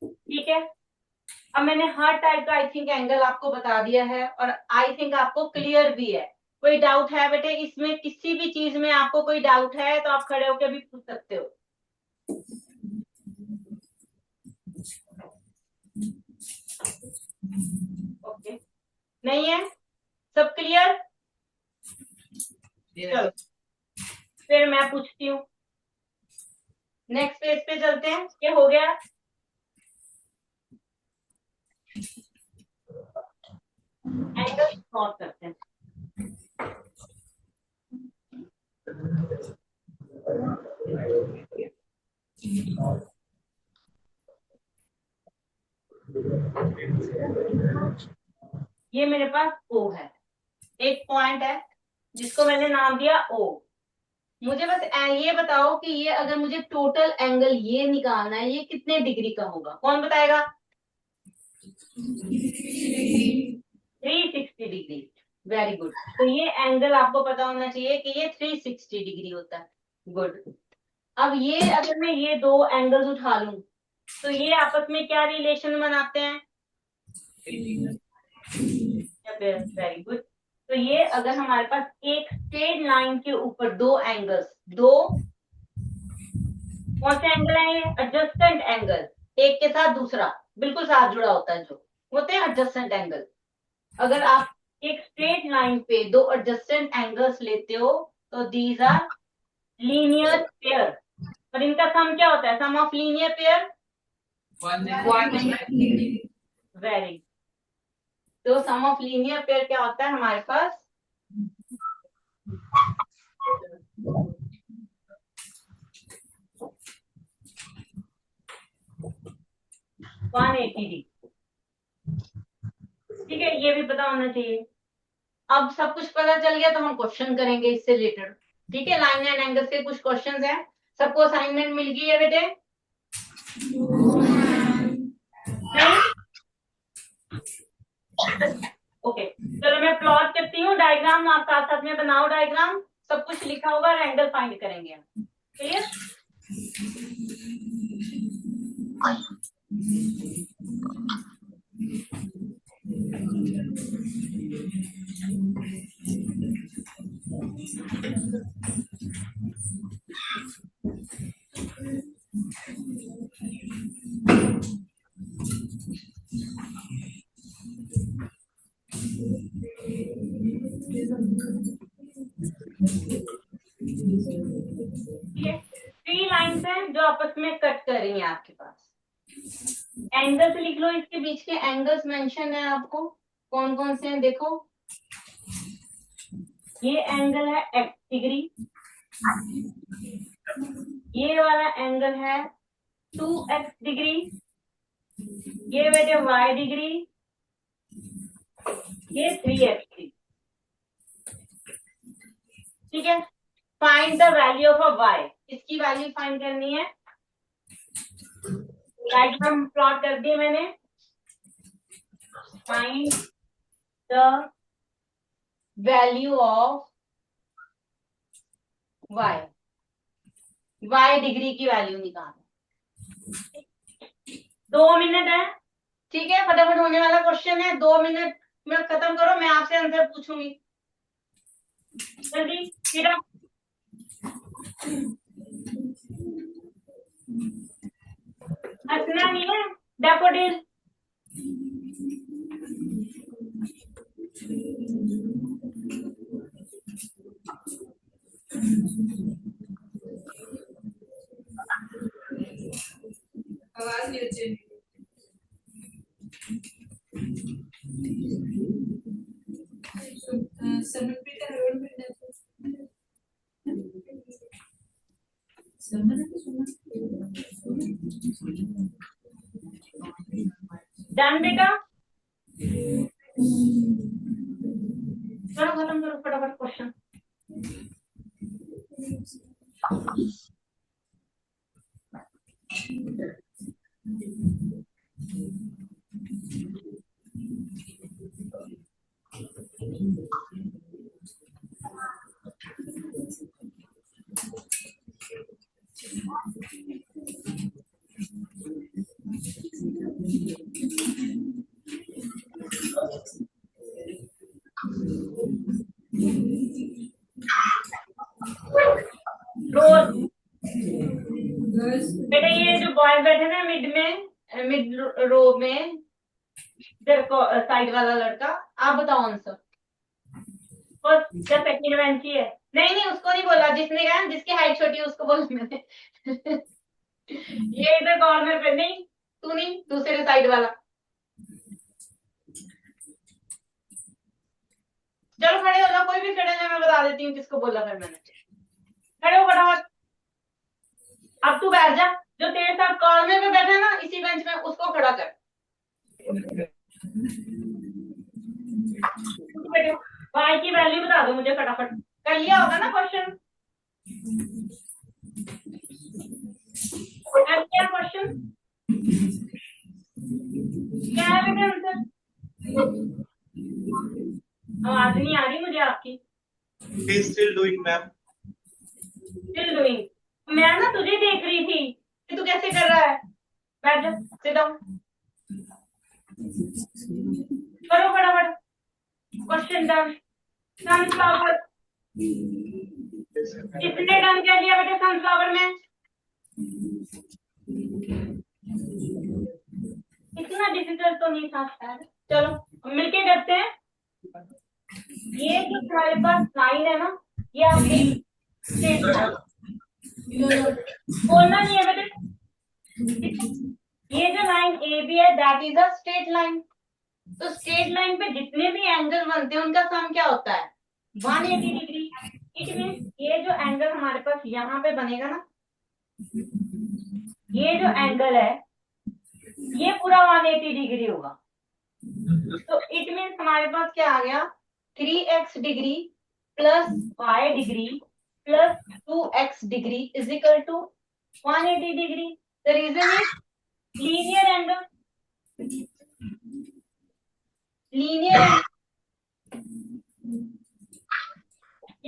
ठीक है। अब मैंने हर टाइप का आई थिंक एंगल आपको बता दिया है और आई थिंक आपको क्लियर भी है। कोई डाउट है बेटे इसमें? किसी भी चीज में आपको कोई डाउट है तो आप खड़े होकर भी पूछ सकते हो। ओके, नहीं है? सब क्लियर? चलो फिर मैं पूछती हूँ। नेक्स्ट पेज पे चलते हैं। ये हो गया। एंगल नोट करते हैं। ये मेरे पास O है, एक पॉइंट है जिसको मैंने नाम दिया O। मुझे बस ये बताओ कि ये अगर मुझे टोटल एंगल ये निकालना है, ये कितने डिग्री का होगा? कौन बताएगा? 360 डिग्री। Very good. तो ये एंगल आपको पता होना चाहिए कि ये 360 डिग्री होता है। गुड। अब ये अगर मैं ये दो एंगल्स उठा लूं तो ये आपस में क्या रिलेशन बनाते हैं? Very good. तो ये अगर हमारे पास एक स्ट्रेट लाइन के ऊपर दो एंगल्स, दो कौन से एंगल है? ये एडजस्टेंट एंगल, एक के साथ दूसरा बिल्कुल साथ जुड़ा होता है, जो होते हैं एडजस्टेंट एंगल। अगर आप एक स्ट्रेट लाइन पे दो एडजस्टेंट एंगल्स लेते हो तो दीज आर लीनियर पेयर। और इनका सम क्या होता है? सम ऑफ लीनियर पेयर 180. वेरी। तो सम ऑफ लीनियर पेयर क्या होता है हमारे पास? One 180 degree. ठीक है, ये भी पता होना चाहिए। अब सब कुछ पता चल गया तो हम क्वेश्चन करेंगे इससे रिलेटेड। ठीक है, लाइन एंड एंगल्स के कुछ क्वेश्चंस हैं। सबको असाइनमेंट मिल गई है बेटे? ओके, चलो मैं प्लॉट करती हूँ डायग्राम। आप साथ साथ में बनाओ डायग्राम। सब कुछ लिखा होगा और एंगल फाइंड करेंगे हम। क्लियर? ठीक है, 3 लाइन्स हैं जो आपस में कट कर रही हैं आपके पास। एंगल्स लिख लो, इसके बीच के एंगल्स मेंशन है आपको, कौन कौन से हैं देखो। ये एंगल है x डिग्री, ये वाला एंगल है 2x डिग्री, ये बेटे y डिग्री, ये 3x डिग्री। ठीक है, find the value of a y, इसकी वैल्यू फाइंड करनी है। डायग्राम प्लॉट कर दिए मैंने। Find the value of y, y degree की वैल्यू निकालना। 2 मिनट है, ठीक है, फटाफट होने वाला क्वेश्चन है। 2 मिनट में खत्म करो, मैं आपसे आंसर पूछूंगी। जल्दी सीधा। हंसना नहीं है, डैफोडिल। आवाज नहीं अच्छी। डन बेटा, चलो खत्म करो फटाफट क्वेश्चन। रोज बेटा, ये जो बॉय बैठे ना मिड में, मिड रो में, इधर साइड वाला लड़का, आप बताओ आंसर। फर्स्ट या सेकंड बेंची है? नहीं नहीं, उसको नहीं बोला, जिसने कहा जिसकी हाइट छोटी है उसको बोला मैंने। ये इधर कॉर्नर पे नहीं, तू नहीं, दूसरे साइड वाला। चलो खड़े हो जाओ, कोई भी खड़े ना, मैं बता देती हूँ किसको बोला फिर मैंने। खड़े हो फटाफट। अब तू बैठ जा, जो तेरे साथ कॉर्नर पे बैठा है ना इसी बेंच में, उसको खड़ा कर। बेटे y की वैल्यू बता दो मुझे फटाफट। कर लिया होगा ना क्वेश्चन? कर लिया क्वेश्चन? क्या है बेटे आंसर? आवाज नहीं आ रही मुझे आपकी। Still doing, ma'am. Still doing. मैं ना तुझे देख रही थी कि तू कैसे कर रहा है। बैठ जा, सिट डाउन। करो फटाफट क्वेश्चन डन। सनफ्लावर किसने डन कर लिया बेटे सनफ्लावर में? इतना डिफिकल्ट तो नहीं था शायद। चलो मिलके करते हैं। ये जो हमारे पास लाइन है ना, ये आपकी स्ट्रेट लाइन, बोलना नहीं है बेटे। ये जो लाइन ए बी है that is a straight line. तो स्ट्रेट लाइन पे जितने भी एंगल बनते हैं उनका सम क्या होता है? 180 डिग्री। इट मीन ये जो एंगल हमारे पास यहाँ पे बनेगा ना, ये जो एंगल है ये पूरा 180 डिग्री होगा। तो इट मीन हमारे पास क्या आ गया? 3x degree plus y degree plus 2x degree is equal to 180 degree. The reason is linear angle. Linear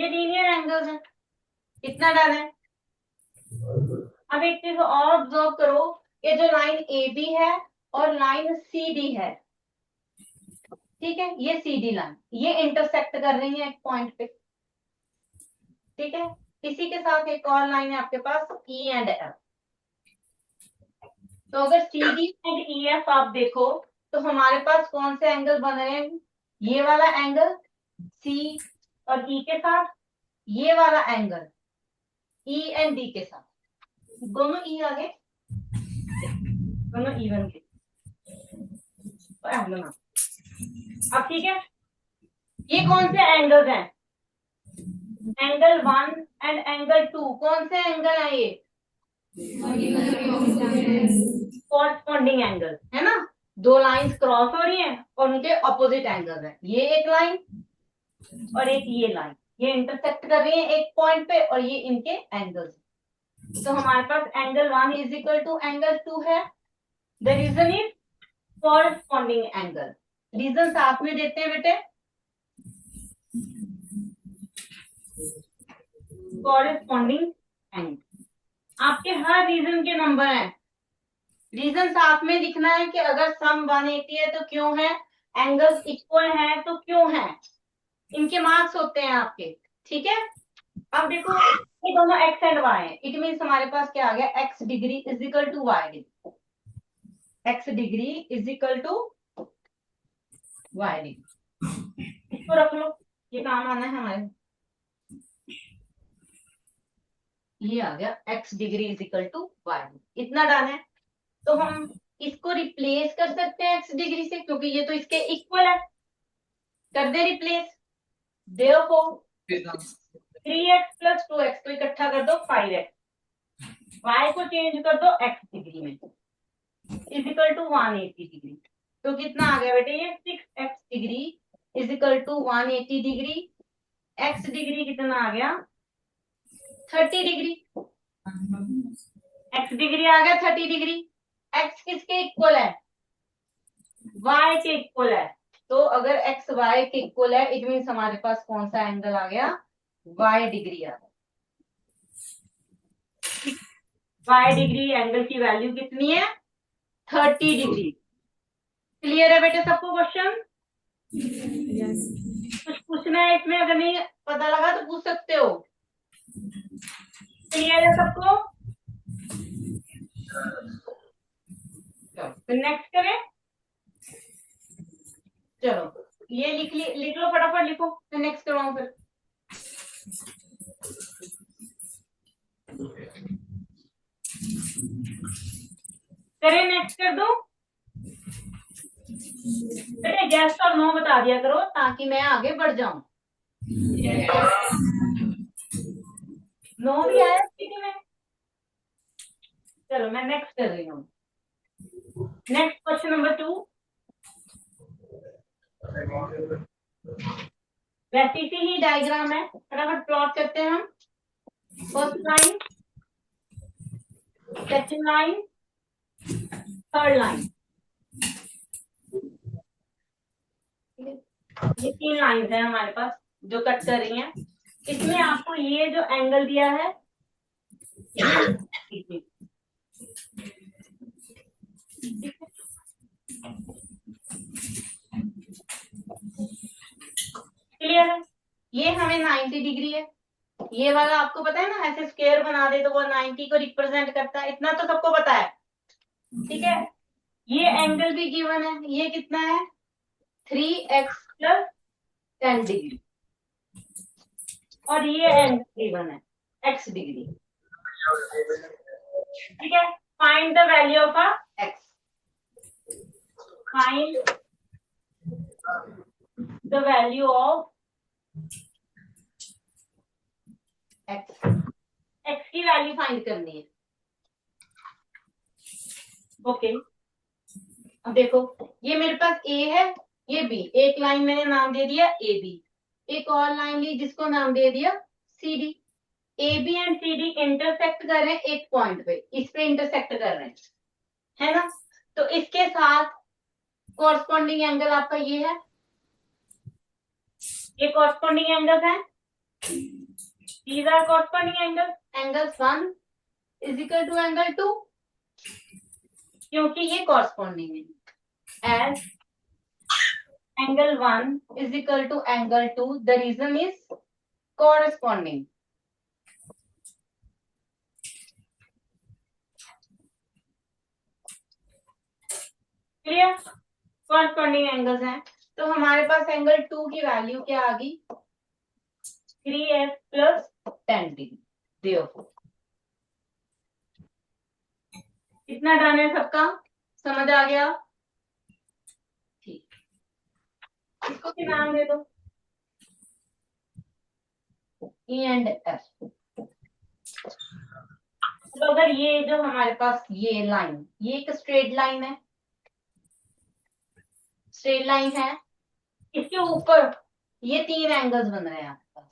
ये लीनियर एंगल्स हैं। इतना डन है। अब एक चीज और ऑब्जर्व करो, ये जो लाइन ए बी है और लाइन सी डी है, ठीक है, ये सी डी लाइन ये इंटरसेक्ट कर रही है एक पॉइंट पे, ठीक है। इसी के साथ एक और लाइन है आपके पास ई एंड एफ। तो अगर C D and E F आप देखो तो हमारे पास कौन से एंगल बन रहे हैं, ये वाला एंगल सी और ई के साथ, ये वाला एंगल ई एंड डी के साथ, दोनों ई आगे, दोनों इवन के एंगल। अब ठीक है, ये कौन से एंगल्स हैं, एंगल 1 एंड एंगल 2, कौन से एंगल है ये, कॉरस्पॉन्डिंग एंगल है ना। दो लाइंस क्रॉस हो रही हैं और उनके ऑपोजिट एंगल हैं, ये एक लाइन और एक ये लाइन, ये इंटरसेक्ट कर रही है एक पॉइंट पे और ये इनके एंगल्स। तो हमारे पास angle 1 is equal to angle 2 है। The reason is corresponding angle. Reason साथ में देते हैं बेटे, कॉरस्पॉन्डिंग एंगल। आपके हर रीजन के नंबर हैं, रीजन साथ में लिखना है कि अगर सम 180 है तो क्यों है, एंगल्स इक्वल है तो क्यों है, इनके मार्क्स होते हैं आपके, ठीक है। अब देखो ये दोनों x एंड y है, इट मीन्स हमारे पास क्या आ गया, x degree is equal to y degree, x degree is equal to y degree. इसको रख लो, ये काम आना है हमारे, ये आ गया x degree is equal to y, इतना डन है। तो हम इसको रिप्लेस कर सकते हैं x डिग्री से, क्योंकि ये तो इसके इक्वल है, कर दे replace. Therefore 3x plus 2x को इकट्ठा कर दो 5x, y को चेंज कर दो x डिग्री में, इज इक्वल टू 180 डिग्री। तो कितना आ गया बेटे, ये 6x degree is equal to 180 degree, x degree कितना आ गया 30 डिग्री, x डिग्री आ गया 30 डिग्री। x किसके इक्वल है, y के इक्वल है। तो अगर x y के इक्वल है, इट मीन्स हमारे पास कौन सा एंगल आ गया, y डिग्री आ गया। y डिग्री एंगल की वैल्यू कितनी है, 30 डिग्री। क्लियर है बेटे सबको क्वेश्चन? कुछ पूछना है इसमें, अगर नहीं पता लगा तो पूछ सकते हो। क्लियर है सबको? तो नेक्स्ट करें, चलो ये लिख लो फटाफट लिखो, तो नेक्स्ट करवाऊं फिर। करें नेक्स्ट कर दो बेटे, गेस्ट और नो बता दिया करो ताकि मैं आगे बढ़ जाऊं। नो भी आया स्थिति में। चलो मैं नेक्स्ट कर रही हूँ। Next question number 2। वैसी सी ही डायग्राम है, फटाफट प्लॉट करते हैं हम। First line, second line, third line, ये 3 लाइंस हैं हमारे पास जो कट कर रही हैं। इसमें आपको ये जो एंगल दिया है, क्लियर है, ये हमें 90 डिग्री है। ये वाला आपको पता है ना, ऐसे स्क्वायर बना दे तो वो 90 को रिप्रेजेंट करता है, इतना तो सबको पता है, ठीक है। ये एंगल भी गिवन है, ये कितना है 3x प्लस 10 डिग्री, और ये एंगल गिवन है x डिग्री, ठीक है। Find the value of x, find the value of x, x की वैल्यू फाइंड करनी है। ओके, अब देखो ये मेरे पास a है, ये b, एक लाइन मैंने नाम दे दिया ab, एक और लाइन ली जिसको नाम दे दिया cd। ab and cd intersect कर रहे हैं एक पॉइंट पे, इस पे इंटरसेक्ट कर रहे हैं, है ना। तो इसके साथ कॉरस्पॉन्डिंग एंगल आपका ये है, ये कॉरस्पॉन्डिंग एंगल है। These are corresponding angles. Angles 1 is equal to angle 2 क्योंकि ये corresponding है. As angle 1 is equal to angle 2, the reason is corresponding. Clear? corresponding angles हैं. तो हमारे पास एंगल 2 की वैल्यू क्या आ गई? 3s plus 10 degree. Therefore, कितना डन है सबका? समझ आ गया? ठीक. इसको क्या नाम दे दो? E and F. तो अगर ये जो हमारे पास ये लाइन, ये एक स्ट्रेट लाइन है, स्ट्रेट लाइन है, इसके ऊपर ये 3 एंगल्स बन रहे हैं आपके पास.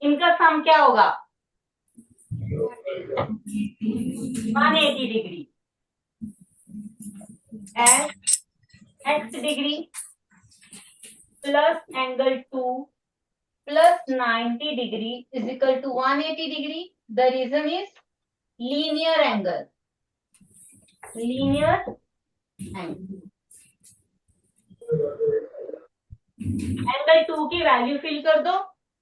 इनका सम क्या होगा? 180 degree. x degree plus angle 2 plus 90 degree is equal to 180 degree. The reason is linear angle. Linear angle. Angle 2 की वैल्यू फिल कर दो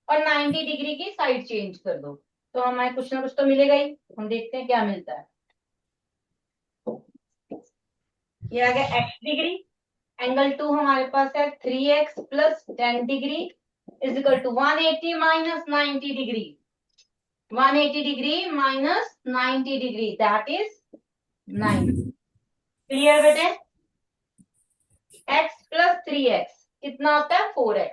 और 90 डिग्री की साइड चेंज कर दो तो हमें कुछ ना कुछ तो मिलेगा ही. हम देखते हैं क्या मिलता है. ये आ गया x डिग्री. एंगल 2 हमारे पास है 3x plus 10 degree is equal to 180 minus 90 degree. 180 degree minus 90 degree, that is 90. Clear बेटे? x plus 3x कितना होता है? 4x.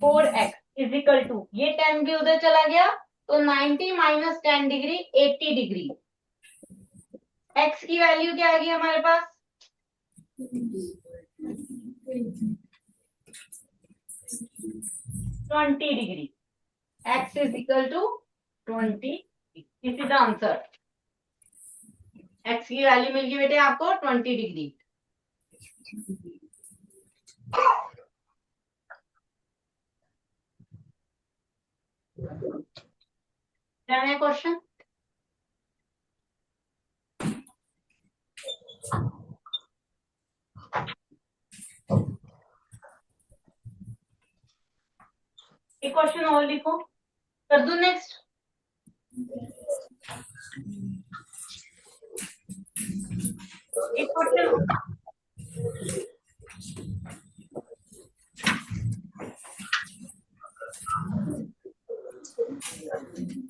4x is equal to, ये 10 भी उधर चला गया तो 90 minus 10 degree 80 degree. x की वैल्यू क्या आ गई हमारे पास? 20 degree. x is equal to 20. This is the answer. x की वैल्यू मिल गई बेटे आपको 20 डिग्री. डन है क्वेश्चन? एक क्वेश्चन और लिखो. कर दूं नेक्स्ट? एक क्वेश्चन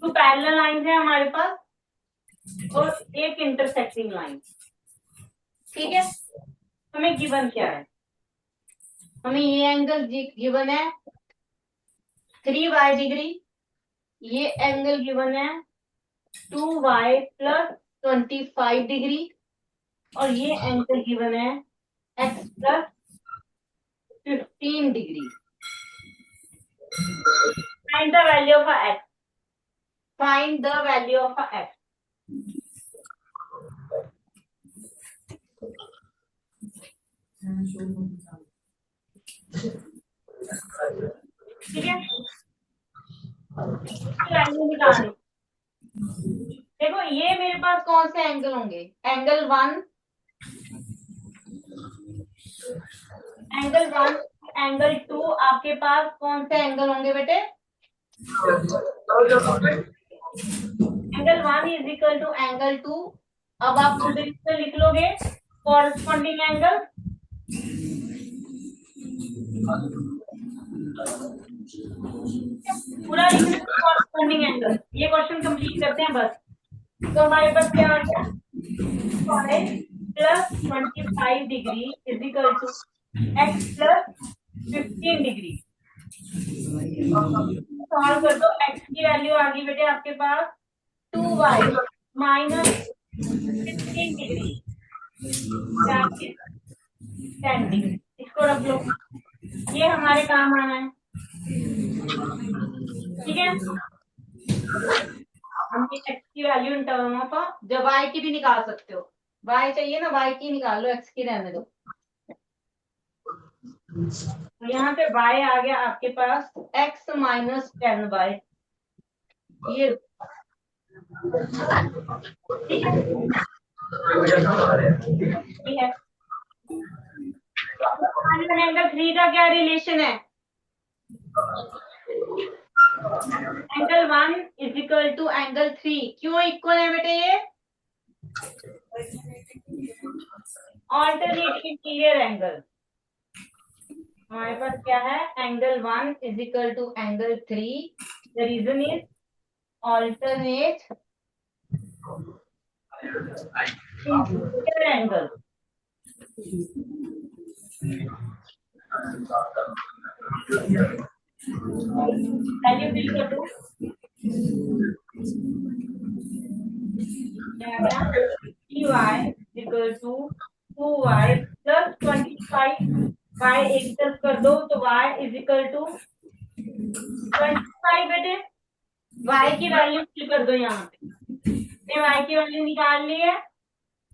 तो पैरेलल लाइन है हमारे पास और एक इंटरसेक्टिंग लाइन. ठीक है. हमें गिवन क्या है? हमें ये एंगल गिवन है 3y डिग्री. ये एंगल गिवन है 2y plus 25 डिग्री और ये एंगल गिवन है x plus 15 degree. Find the value of x. Find the value of x. ठीक है. वैल्यू निकालनी. देखो ये मेरे पास कौन से एंगल होंगे? Angle 1, angle 1, angle 2. आपके पास कौन से एंगल होंगे बेटे? Angle 1 is equal to angle 2. अब आप खुद से लिख लोगे कॉरस्पॉन्डिंग एंगल. पूरा लिखना कॉरस्पॉन्डिंग एंगल. ये क्वेश्चन कंप्लीट करते हैं बस. तो हमारे पास क्या आ गया? 5 plus 25 degree is equal to x plus 15 degree. Solve कर दो. x की वैल्यू आ गई बेटे आपके पास 2y minus 15 डिग्री 10 डिग्री. इसको रख लो. ये हमारे काम आना है. ठीक है. हम x की वैल्यू इन टर्म ऑफ जब y की भी निकाल सकते हो. y चाहिए ना, y की निकाल लो, x की रहने दो. तो यहाँ पे y आ गया आपके पास x माइनस 10y, ये ठीक है, ठीक है। एंगल 3 का क्या रिलेशन है? Angle 1 is equal to angle 3, क्यों इक्वल है बेटे ये? Alternate interior angle. हमारे पास क्या है? Angle 1 is equal to angle 3, the reason is alternate interior angle. Value fill कर दो, y equal to 2y plus 25, y एक तरफ कर दो तो y इज इक्वल टू 25 बेटे, y की वैल्यू फिल कर दो। यहाँ पे y की वैल्यू निकाल ली है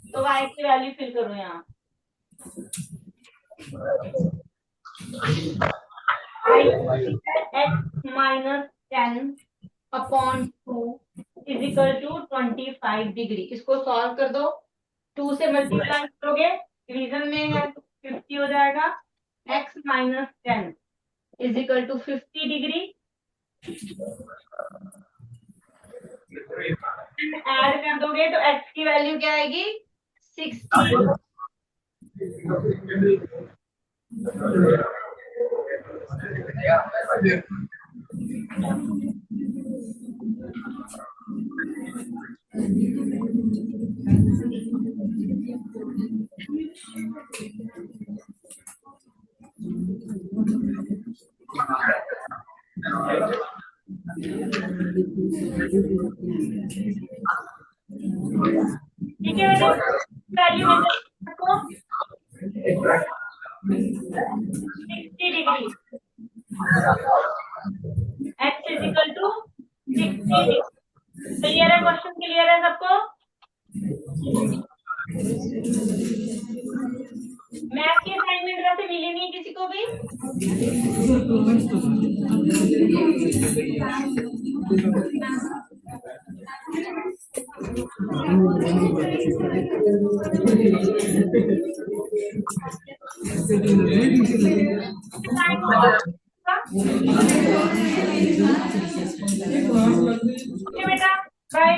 तो y की वैल्यू फिल करो यहाँ। x minus 10 upon 2 is equal to 25 degree. इसको सॉल्व कर दो, 2 से मल्टीप्लाई करोगे डिवीजन में है तो 50 हो जाएगा। x minus 10 is equal to 50 degree. Add कर दोगे तो x की वैल्यू क्या आएगी? 60। ठीक है बेटा, वैल्यू आपको 60 degree, x is equal to 60 degree. Clear है? क्वेश्चन क्लियर है सबको? मैथ की असाइनमेंट वैसे मिली नहीं किसी को भी? ओके बेटा, बाय।